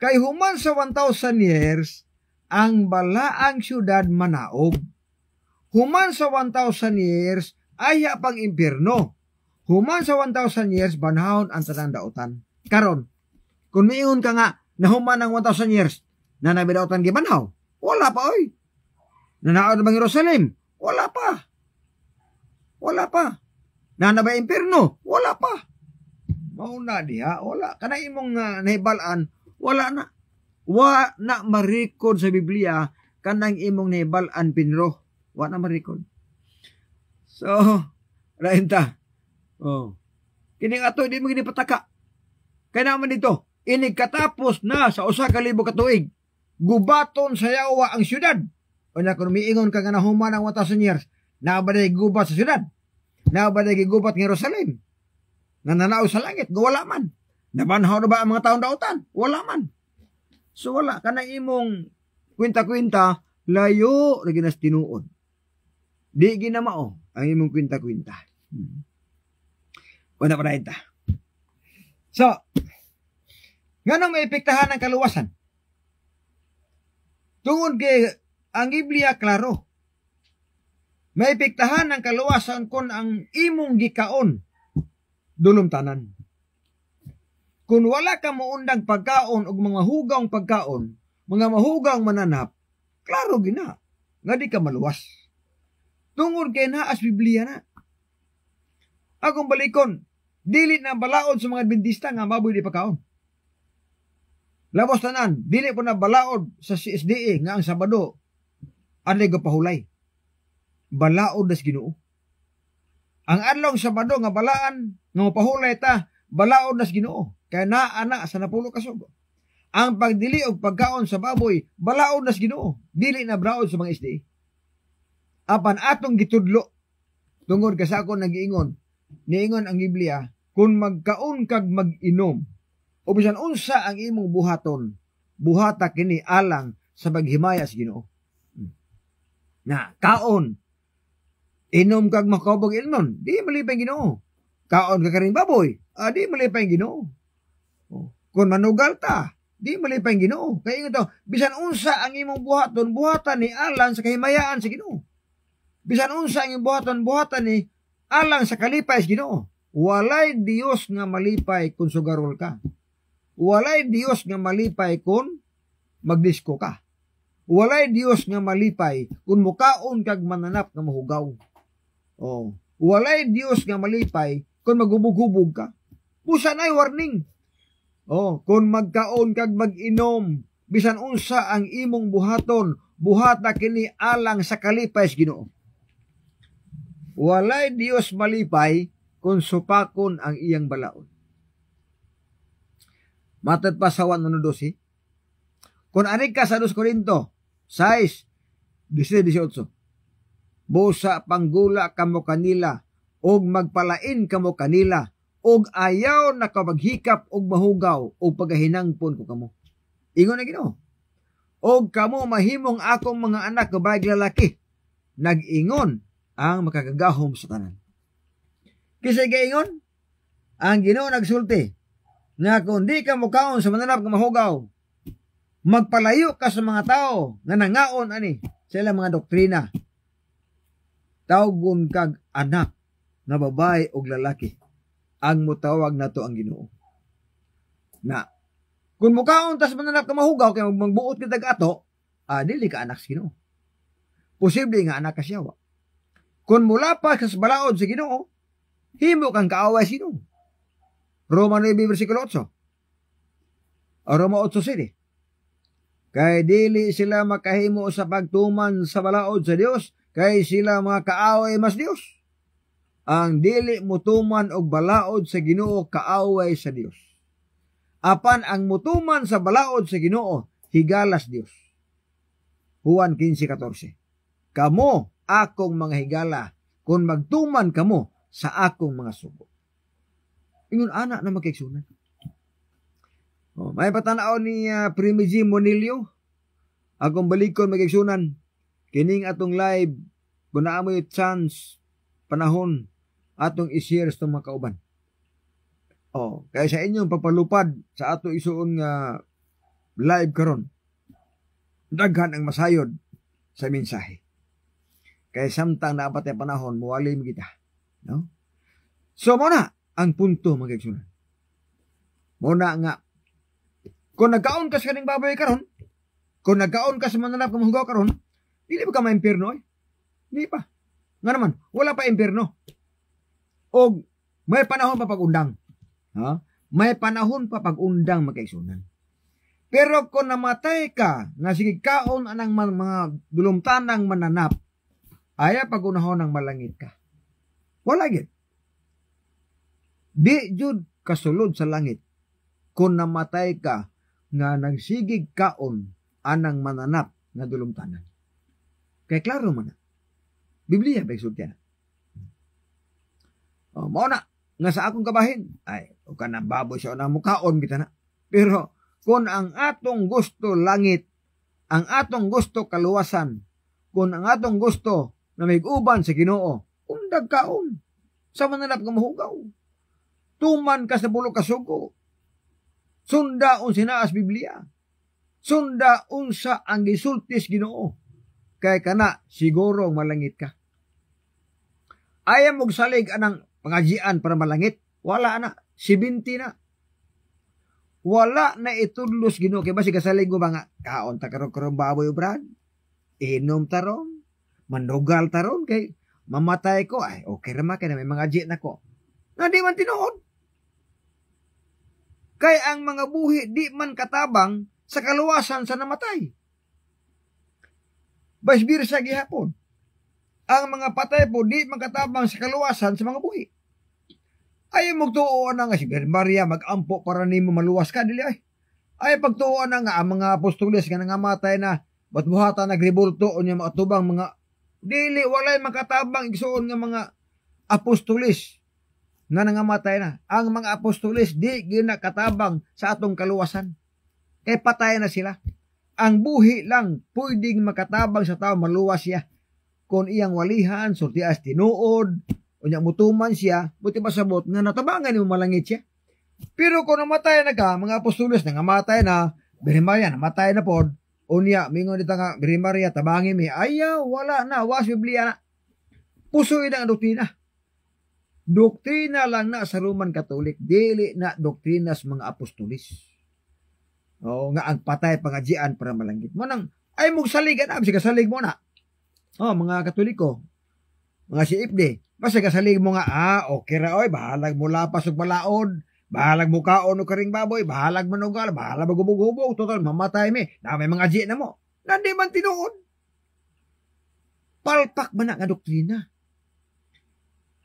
Kay human sa 1,000 years, ang balaang syudad manaog. Human sa 1,000 years, aya pang impyerno. Human sa 1,000 years, banahon ang tanang daotan. Karon, kung miingon ka nga, na human ang 1,000 years, na nabidaotan gibanaw, wala pa oy. Nanaod bang Jerusalem? Wala pa. Wala pa. Nanabay impyerno? Wala pa. Mauna diha, wala. Kana imong nahibalaan, wala na. Wa na marikod sa Biblia kanang imong nahibalaan pinro. Wa na marikod. So, rainta. Oh. Kining ato di mo ginipataka. Kaya naman dito, inig katapos na sa usa ka libo ka tuig. Gubaton sa yawa ang syudad. O na kung miingon ka nga na human ang 1,000 years, nabaday gubat sa syudad. Nabaday gubat ng Jerusalem. Nga nanao sa langit, wala man. Nabanhaw na ba ang mga taong dautan? Wala man. So wala, kanang imong kwinta-kwinta, layo na ginas tinuod. Di ginamao ang imong kwinta-kwinta. Wala pa na ita. So, nganong may epektahan ng kaluwasan? Tungod kay ang Biblia klaro. May epektahan ng kaluwasan kung ang imong gikaon dulom tanan. Kung wala ka moundang pagkaon o mga hugang pagkaon, mga mahugang mananap, klaro gina, nga di ka maluwas. Tungod kay naas Biblia na. Akong balikon, dili na balaod sa mga Adventista nga maboy di pagkaon. Labos tanan, dili po na balaod sa CSDA nga ang Sabado, anay gapahulay. Balaod das Ginoo. Ang adlaw Sabado nga balaan, nga mapahulay ta, balaod nas Ginoo. Kaya naana sa napulo kasugo. Ang pagdili og pagkaon sa baboy, balaod nas Ginoo. Dili na braod sa mga SDA. Apan atong gitudlo, tungod ka sa akong nag-iingon, niingon ang Biblia, kung magkaon kag mag-inom, o bisan unsa ang imong buhaton, buhata kini alang sa paghimaya sa Ginoo. Na, kaon, inom kag makabog ilnon, di malipay Ginoo. Kaon ka karing baboy, di malipay Ginoo. Kung manugal ta, di malipay Ginoo. Kaya to, bisan unsa ang imong buhaton, buhatan ni alang sa kahimayaan sa Ginoo. Bisan unsa ang imong buhaton, buhatan ni alang sa kalipay sa Ginoo. Walay Dios nga malipay kung sugarol ka. Walay Dios nga malipay kung magdisko ka. Walay Dios nga malipay kung mukaon kag mananap nga mahugaw. Oh, walay Dios nga malipay kung magubog-hubog ka. Busa na'y warning. Oh, kung magkaon kag mag-inom, bisan unsa ang imong buhaton, buhata kini alang sa kalipay sa Ginoo. Walay Dios malipay kung supakon ang iyang balaod. Matod pa sa 1:12. Kung anig ka sa 2 Korinto 6:18. Busa panggula kamo kanila og magpalain kamo kanila og ayaw na kapaghikap og mahugaw og pagahinangpon ko kamo. Ingon na Ginoo. Og kamo mahimong akong mga anak kabayg lalaki. Nag-ingon ang makakagahom sa tanan. Kisay gaingon, ang Ginoo nagsulti nga kung di ka mukaon sa mananap nga mahugaw, magpalayo ka sa mga tao nga nangaon ani sa ilang mga doktrina. Tawgon kag anak na babae o lalaki ang mutawag nato ang Ginoo. Na kung mukaon ta sa mananap nga mahugaw kay magbuot kita ato, dili ka anak sa Ginoo. Posible nga anak ka siya. Kung mula pa sa balaod sa Ginoo, himo kang kaaway sa Ginoo. Roma 9:8. Roma 8:7. Kay dili sila makahimo sa pagtuman sa balaod sa Dios, kay sila mga kaaway mas Dios. Ang dili mutuman og balaod sa Ginoo kaaway sa Dios. Apan ang mutuman sa balaod sa Ginoo higalas Dios. Juan 15:14. Kamo akong mga higala kung magtuman kamo sa akong mga sugo. Ingon anak na magkaigsunan. May patanaw ni Primigi Monilio. Akong balikon magkaigsunan. Kining atong live, kung naamoy chance, panahon, atong i-share sa mga kauban. Kaya sa inyong pagpalupad sa ato isuon nga live karon, daghan ang masayod sa mensahe. Kaya samtang naabot ang panahon, muwalim kita. No? So, muna ang punto, mga kaigsunan. Muna nga, kung nagkaon ka sa kaning baboy karon, kung nagkaon ka sa mananap ka mahugaw karon, dili ba ka ma-impyerno eh? Di pa. Nga naman, wala pa impyerno. O may panahon pa pag-undang. Ha? May panahon pa pag-undang, mga kaigsunan. Pero kung namatay ka, nga sige kaon anang mga dulumtanang mananap, aya pag-unahon ng malangit ka. Wala gid. Di jud kasulod sa langit kung namatay ka nga nagsigig kaon anang mananap nga dulumtanan. Kaya klaro man na. Biblia ba isulti na? Mao na nga sa akong kabahin, ay o ka na baboy siya na mukaon kita na. Pero kung ang atong gusto langit, ang atong gusto kaluwasan, kung ang atong gusto na may uban sa Ginoo, undag kaon sa mananap nga mahugaw. Tuman ka sa bulok kasugo. Sundaon sinaas Biblia. Sundaon sa ang gisultis Ginoo. Kay kana siguro malangit ka. Ayaw mong salig anang pangajian para malangit. Wala na. 70 na. Wala na itudlos Ginoo. Kaya basi kasalig mo mga kaon ta karong baboy brad. Inom taron. Mandugal taron. Kay mamatay ko. Ay okay naman kaya may mga jit na ko. Na di man tinuod. Kay ang mga buhi di man katabang sa kaluwasan sa namatay. Basbir sa gihapon. Ang mga patay po di man katabang sa kaluwasan sa mga buhi. Ay magtuon na nga si Maria mag-ampo para nimo maluwas ka dili ay. Ay pagtuon na nga ang mga apostoles nga nangamatay na batbuhatan nagribulto unya matubang mga dili walay makatabang igsuon nga mga apostoles nga nangamatay na. Ang mga apostoles di ginakatabang sa atong kaluwasan. Kay patay na sila. Ang buhi lang pwedeng makatabang sa tao maluwas siya. Kung iyang walihan, sultias tinuod, unya mutuman siya, buti pasabot nga natabangan ni malangit siya. Pero kung namatay na ka, mga apostoles nangamatay na, Birhen Maria namatay na pod, unya mingon dita nga Birhen Maria tabangi mi, ayaw wala na, was Biblia na. Pusoy na ang doktrina. Doktrina lang na sa Roman Catholic, dili na doktrina sa mga apostolis. Nga ang patay pangajian para malangit. Manang, ay mong saligan na, sige salig mo na. Mga Katoliko, mga si Ifde, basta kasalig mo nga, okay ra oy, bahalag mo lapas og balaod, bahalag mo kaon o karing baboy, bahalag manugal, bahalag magubog-hubog, total, mamatay mi, na may mga ji na mo. Nandi man tinuod. Palpak man nga doktrina.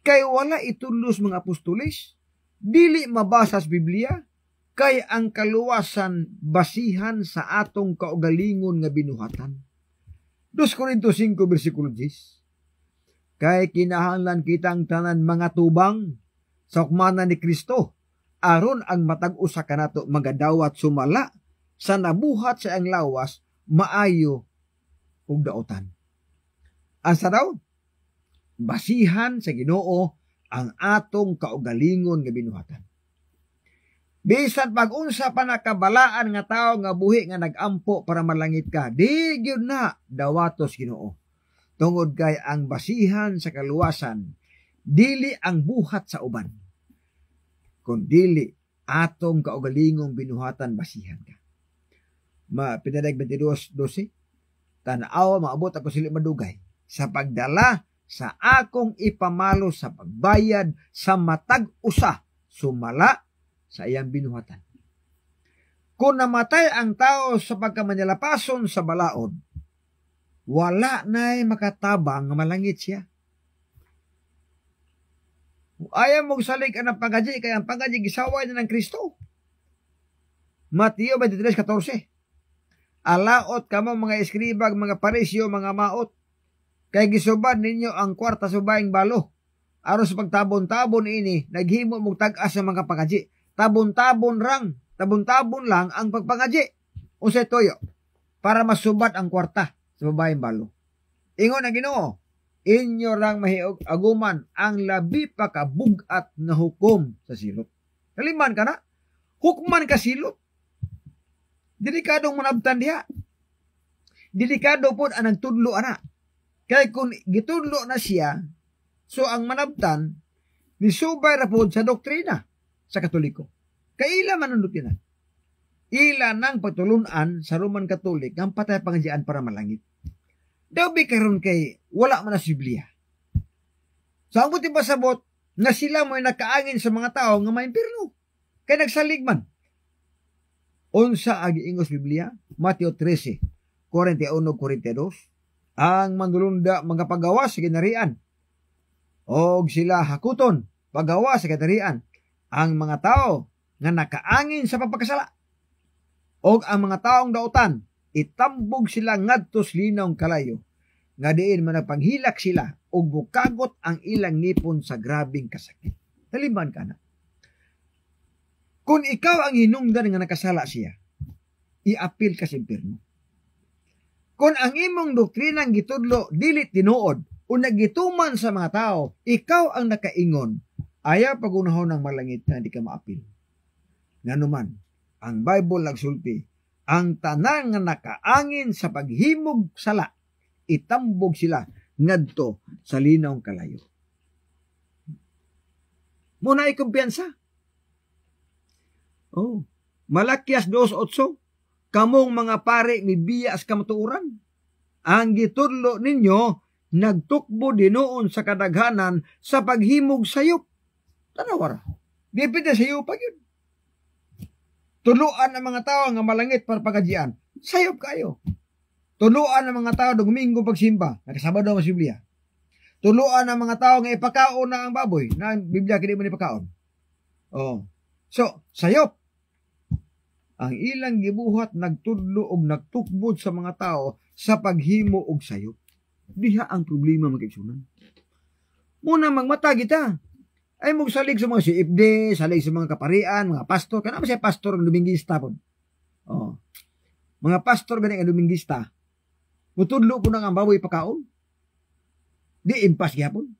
Kay wala itulos mga apostolis, dili mabasa sa Biblia, kay ang kaluwasan basihan sa atong kaugalingon nga binuhatan. 2 Corintios 5 versikulo 10. Kay kinahanglan kitang tanan mga tubang sa hukmanan ni Kristo aron ang matag-usa kanato magadawat sumala sa nabuhat sa ang lawas maayo ug daotan. Asa daw? Basihan sa Ginoo ang atong kaugalingon nga binuhatan. Bisan pag-unsa pa nakabalaan nga tao nga buhi nga nagampo para malangit ka, di gyud na dawatos Ginoo. Tungod kay ang basihan sa kaluwasan dili ang buhat sa uban, kundi atong kaugalingong binuhatan basihan ka. Pinadayag 22:12, tan-aw maabot ako sili madugay sa pagdala sa akong ipamalo sa pagbayad sa matag usa sumala sa iyang binuhatan. Kung namatay ang tao sa pagkamanyalapason sa balaod, wala na'y makatabang nga malangit siya. Ayaw mong salig ang pagaji, kaya ang pagaji gisaway na ng Kristo. Mateo 23:14. Alaot kamo mga eskribag, mga parisyo, mga maot, kay gisubad ninyo ang kwarta subayng balo. Aron sa pagtabon-tabon ini, naghimo mong tag-as sa mga pagaji. Tabon-tabon lang ang pagpangaji. Unsay toyo para masubat ang kwarta sa babayeng balo. Ingon ang Ginoo, inyo rang mahiog aguman ang labi pa kabugat nga hukom sa silot. Kaliman ka na, hukman ka silot. Delikadong manabtan diha. Delikado po anang tudlo ana. Kaya kung gitudlo na siya, so ang manabtan, nisubay ra po sa doktrina sa Katoliko. Kaila man ang doktrina. Ila nang patulunan sa Roman Katolik ang patay pangajian para malangit. Daw karon kay wala man na Biblia. So ang buti pasabot nga sila mo'y nakaangin sa mga tao nga maimpirno. Kaya nagsalig man. Unsa agi ingos Biblia? Mateo 13, 41-42. Ang manulunda mga pagawa sa ginarian. Og sila hakuton pagawa sa ginarian. Ang mga tao nga nakaangin sa pagpakasala. Og ang mga taong dautan itambog sila ngadtos linawng kalayo. Nga diin man nagpanghilak sila og bukagot ang ilang ngipon sa grabing kasakit. Taliban ka na. Kung ikaw ang hinungdan nga nakasala siya, i-apil ka sa impirno. Kung ang imong doktrinang gitudlo dili tinuod o nagituman sa mga tao, ikaw ang nakaingon, ayaw pagunahon ng malangit na hindi ka maapil. Nganuman, ang Bible nagsulti, ang tanan nga nakaangin sa paghimog sala, itambog sila ngadto sa linawng kalayo. Muna ay kumpiyansa. Oh, Malakias 2:8, kamong mga pare mibiya as kamatuuran. Ang gitudlo ninyo nagtukbo dinoon sa kadaghanan sa paghimog sayop. Tanawara. Dipite sayop pa yun. Tuluan ang mga tao nga malangit para pagajian. Sayop kayo. Tuluan ang mga tao Domingo pagsimba. Nakasabado ang Biblia. Tuluan ang mga tao nga ipakaon na ang baboy. Na ang Biblia kini mo ipakaon. Oh. So, sayop. Ang ilang gibuhat nagtudlo og nagtukbod sa mga tao sa paghimo og sayop. Diha ang problema magigsunan. Muna magmata kita. Ay magsalig sa mga CFD, salig sa mga kaparian, mga pastor. Kana siya pastor ng Dominguista po. Oh. Mga pastor ganing ang Dominguista. Mutudlo po nang ang baboy pakaon. Di impas gyapon.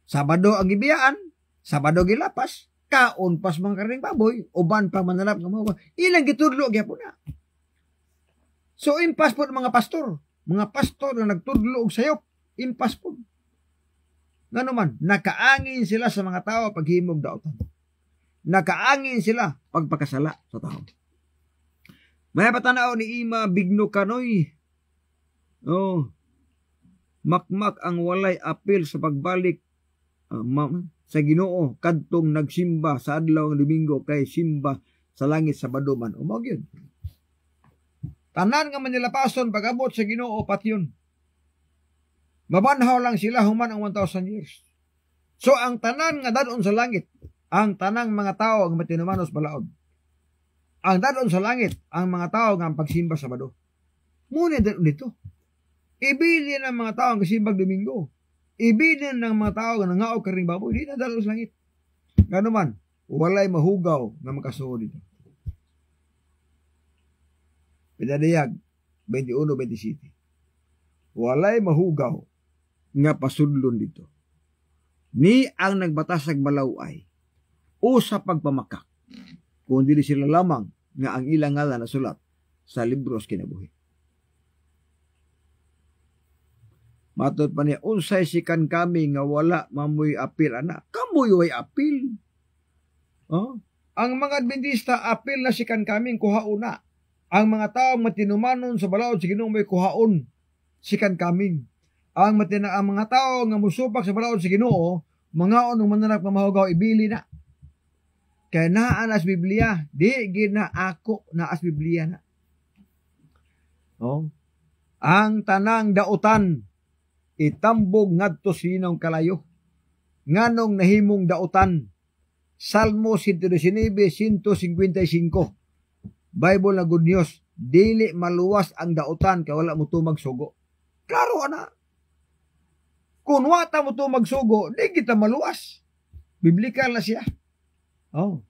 Sabado ang gibiyaan, Sabado gilapas. Kaon pas mga karning baboy, uban pa manalap nga mga ilang gitudlo gyapon na. So impas po mga pastor na nagtudlo og sayop, impas po. Ngano man, nakaangin sila sa mga tao paghimog daotan. Nakaangin sila pagpakasala sa tao. May patanaw ni Ima Bigno Kanoy. Oh. Makmak ang walay apil sa pagbalik sa Ginoo kadtong nagsimba sa adlaw ng Domingo kay simba sa langit sa baduman. Umog yun. Tanan nga manilapason pag-abot sa Ginoo patyon. Mabanhaw lang sila human ang 1,000 years. So ang tanan nga dadon sa langit, ang tanang mga tao ang matinumanos balaod. Ang dadon sa langit, ang mga tao nga pagsimba sa bado. Muna dadon dito. Ibilin ang mga tao ang kasimbag Domingo. Ibilin ng mga tao nga nangaog karing baboy, di na dadon sa langit. Ngano man, walay mahugaw na makasuod dito. Pinadayag 21-27. Walay mahugaw nga pasudlon dito. Ni ang nagbatasag balaway o sa pagpamakak, kung dili sila lamang nga ang ilang ngalan na sulat sa libros kinabuhi. Matod pa niya, unsay sikan kami nga wala mamoy apil, anak. Kamoy way apil. Oh? Ang mga Adventista, apil na sikan kami kuhauna. Ang mga tao matinumanon sa balaod sa Ginoo may kuhaon sikan kami. Ang mga tao nga musupak sa balaod sa Ginoo, mga onong mananak mamahugaw ibili na. Kaya naanas Biblia, di gina ako naas Biblia na. Oh? Ang tanang dautan, itambog ngadto sinong kalayo. Nganong nahimong dautan. Salmo 119:155. Bible na good news. Dili maluwas ang dautan kay wala mo tumag sugo. Klaro ana. Kung wata mo tumag sugo, di kita maluwas. Biblikal na siya. Oh.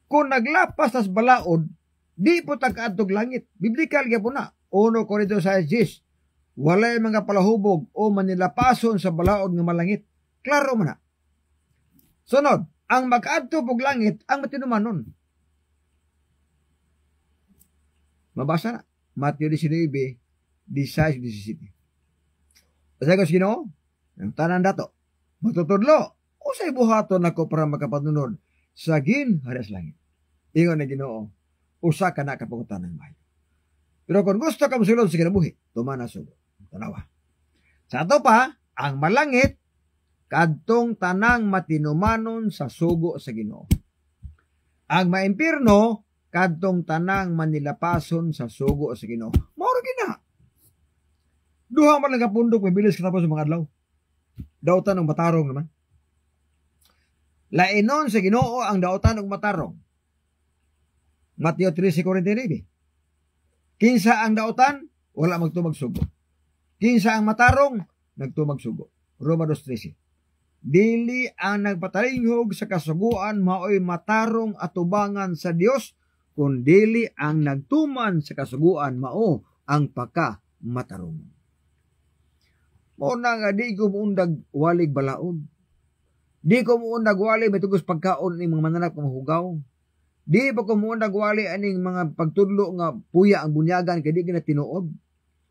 Kung naglapas tas balaod, di po tagkaadtog langit. Biblikal gyapon na. 1 Corintios 6:10. walay mga palahubog o manilapason sa balaod nga malangit. Klaro man na. Sunod, ang mag-adto pog langit ang matinumanon. Mabasa na. Mateo 19, 16-17. Kasi ko Ginoo, ang tanan dato, matutudlo, usay buhaton ako para makapanunod sa ginharas langit. Ingon na Ginoo, usa ka na kapangutan ng mayo. Pero kung gusto ka mosulod sa kinabuhi, tumana sugo. Tanawa. Sa ato pa, ang malangit, kadtong tanang matinumanon sa sugo sa Ginoo. Ang maimpirno, kadtong tanang manilapason sa sugo sa Ginoo. Mauro gina. Duha man lang kapundok, mabilis ka tapos sa mga adlaw. Dautan ng matarong naman. Lainon sa Ginoo ang dautan ng matarong. Mateo 13:49. Kinsa ang dautan, wala magtumag sugo. Kinsa ang matarong, nagtumag sugo. Roma 2:13. Dili ang nagpatalinghog sa kasuguan maoy matarong atubangan sa Dios, kundili ang nagtuman sa kasuguan mao ang pagka-matarong. Mao na nga di ko muundag walig balaod. Di ko muundag wali may tugos pagkaon ni mga mananap ng hugaw. Di pa ko muundag wali aning mga pagtudlo nga puya ang bunyagan kay di gina tinuod.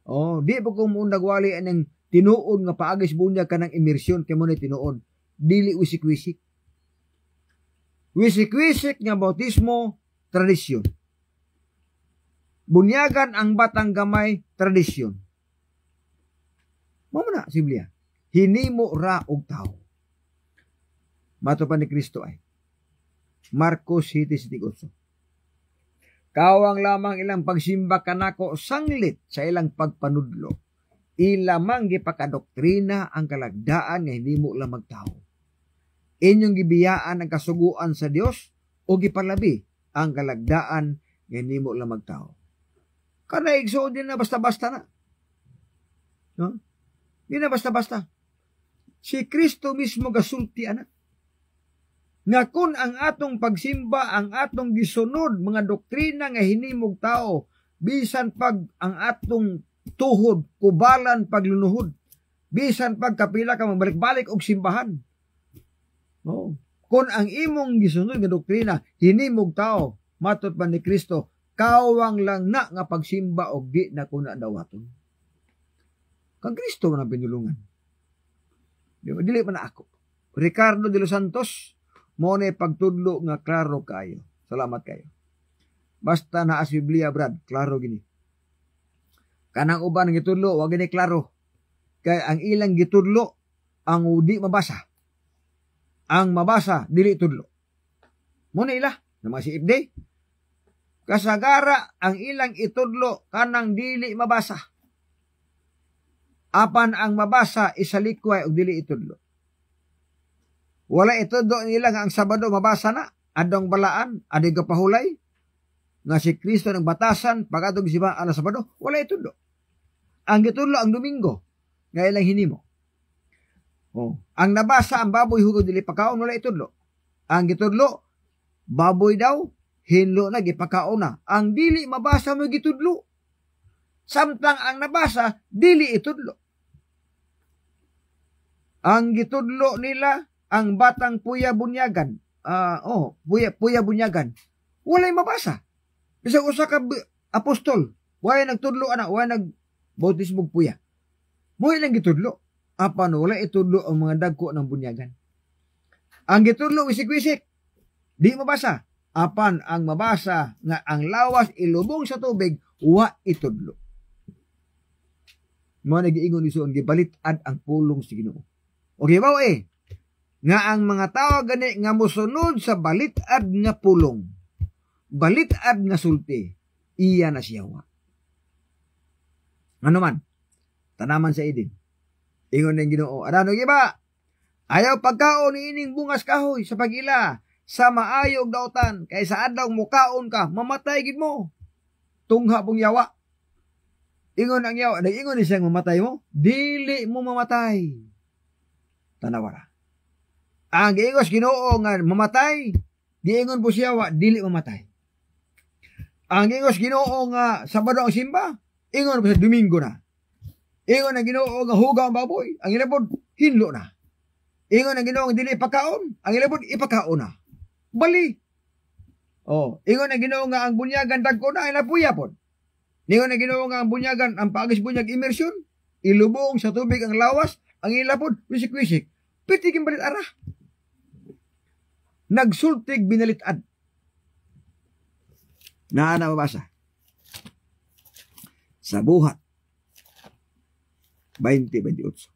Oh, di pa ko muundag wali aning tinuod nga paagis bunyag kanang immersyon kay mo ni tinuod. Dili wisik-wisik. Wisik-wisik nga bautismo, tradisyon. Bunyagan ang batang gamay, tradisyon. Mao na Biblia. Hinimo ra og tao. Mato pa ni Kristo ay. Marcos 7:8. Kawang lamang ilang pagsimba kanako sanglit sa ilang pagpanudlo. Ilamang gipakadoktrina ang kalagdaan nga hinimo lang magtao. Inyong gibiyaan ang kasuguan sa Dios o gipalabi ang kalagdaan nga hinimo lang magtao. Kana igsoon din na basta-basta na. No? Di na basta-basta. Si Kristo mismo gasulti anak. Nga kun ang atong pagsimba, ang atong gisunod, mga doktrina nga hinimog tao, bisan pag ang atong tuhod, kubalan paglunuhod, bisan pag kapila ka magbalik-balik og simbahan. Oh. Kun ang imong gisunod nga doktrina, hinimog tao, matot pa ni Kristo, kawang lang na nga pagsimba og di na kuna dawaton. Kang Kristo man ang pinulungan. Dili pa na ako. Ricardo de los Santos, mo na pagtudlo nga klaro kayo. Salamat kayo. Basta na as Biblia, Brad, klaro gini. Kanang uban nga gitudlo, wag gini klaro. Kay ang ilang gitudlo, ang di mabasa. Ang mabasa, dili tudlo. Mo na ila, na mga si Ibday. Kasagara, ang ilang itudlo, kanang dili mabasa. Apan ang mabasa, isalikway o dili itudlo. Wala itudlo nila nga ang Sabado mabasa na, adong balaan, adong kapahulay, nga si Kristo ng batasan, pag-atong siba ala Sabado, wala itudlo. Ang gitudlo ang Domingo, nga ilang hinimo. Oh. Ang nabasa, ang baboy hugod dili pakaon, wala itudlo. Ang gitudlo, baboy daw, hinlo na, gipakaon na. Ang dili mabasa mo gitudlo. Samtang ang nabasa, dili itudlo. Ang gitudlo nila, ang batang puya bunyagan. Puya bunyagan. Walay mabasa. Bisag usa ka apostol, walay nagtudlo ana, walay nagbautismo puya. Mo ilang gitudlo. Apan wala itudlo ang mga dagko ng bunyagan. Ang gitudlo wisik-wisik. Di mabasa. Apan ang mabasa nga ang lawas ilubong sa tubig, wa itudlo. Mo nagiingon isuon gibalitad ang pulong sa Ginoo. Okay ba nga ang mga tao gani nga mosunod sa balitad nga pulong, balitad nga sulti, iya na siyawa. Ano man, tanaman sa Eden. Ingon ng Ginoo, adano giba? Ayaw pagkaon ni ining bungas kahoy sa pag-ila, sa maayog dautan, kay sa adlaw mukaon ka, mamatay gid mo. Tungha pong yawa. Ingon ang yawa, nag-ingon ni siyang mamatay mo, dili mo mamatay. Tanawara. Ang giingos Ginoo nga mamatay, giingon po siya wa dili mamatay. Ang giingos Ginoo nga Sabado ang simba, ingon po sa Domingo na. Ingon ang Ginoo nga hugaw ang baboy, ang ilabod hinlo na. Ingon ang Ginoo nga dili ipakaon, ang ilabod ipakaon na. Bali. Oh, ingon ang Ginoo nga ang bunyagan dagko na ilapuya pod. Ingon ang Ginoo nga ang bunyagan ang pagis bunyag immersion, ilubong sa tubig ang lawas, ang ilapod wisik-wisik. Pitigin balit ara. Nagsultig binalitad. Na mabasa. Sa buhat 20:28.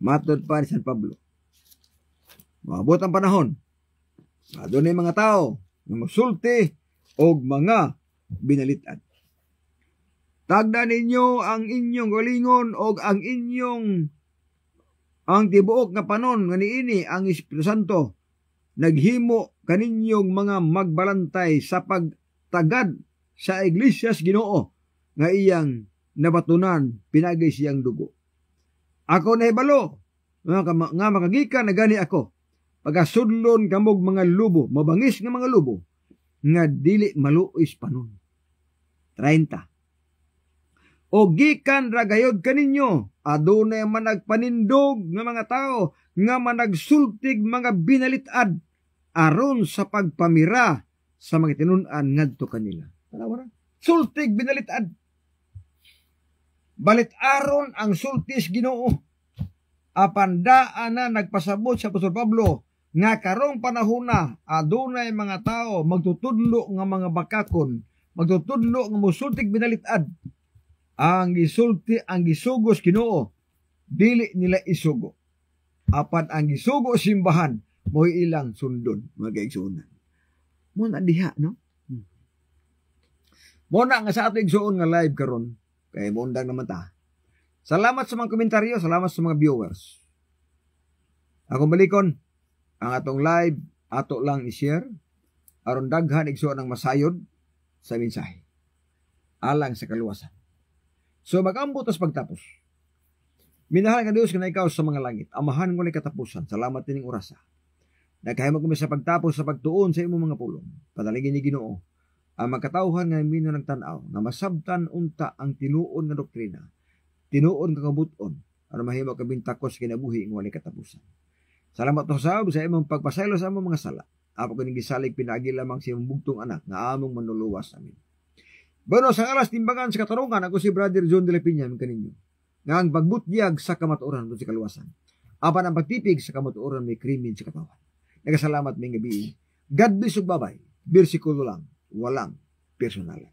Matod pa ni San Pablo. Maabot ang panahon. Adunay mga tao na magsulti og mga binalitad. Tagda ninyo ang inyong galingon og ang tibuok nga panon nga niini ang Espiritu Santo naghimo kaninyong mga magbalantay sa pagtagad sa iglesyas Ginoo nga iyang nabatunan pinagay siyang dugo. Ako nahibalo nga makagikan na gani ako pagasudlon kamog mga lubo, mabangis nga mga lubo nga dili maluoy panon. 30. O gikan ragayod kaninyo adunay man nagpanindog nga mga tao nga managsultig mga binalitad aron sa pagpamira sa mga tinun-an ngadto kanila. Tanawa ra. Sultig binalitad. Balit aron ang sultis Ginoo. Apandaan na nagpasabot sa Apostol Pablo nga karong panahon na adunay mga tao magtutudlo nga mga bakakon, magtutudlo nga musultig binalitad. Ang gisugos Ginoo dili nila isugo. Apan ang gisugo simbahan mo ilang sundon mga kaigsuonan. Mo na diha no? Mo na nga sa ato igsuon nga live karon kay mundang naman ta. Salamat sa mga komentaryo, salamat sa mga viewers. Akong balikon ang atong live ato lang i-share aron daghan igsuon ang masayod sa mensahe alang sa kaluwasan. So mag-ambot as pagtapos. Minahal nga Dios nga ikaw sa mga langit. Amahan ko ni katapusan. Salamat tining orasa. Nagkahimo kami sa pagtapos sa pagtuon sa imong mga pulong. Padaligin ni Ginoo ang magkatawhan nga mino ng tanaw na masabtan unta ang tinuon nga doktrina. Tinuon nga kabuton aron mahimo kabing takos kinabuhi nga walay katapusan. Salamat to sa imong pagpasaylo sa among mga sala. Apo ko ning gisalig pinaagi lamang sa imong bugtong anak nga among manuluwas amin. Bueno, sa alas timbangan sa katarungan, ako si Brother John de la Piña, kaninyo. Nga ang pagbutyag sa kamatuoran mo sa kaluwasan. Apan ang pagtipig sa kamatuoran may krimen sa katawan. Nagasalamat may gabi. God bless ug babay. Bersikulo lang, walang personalan.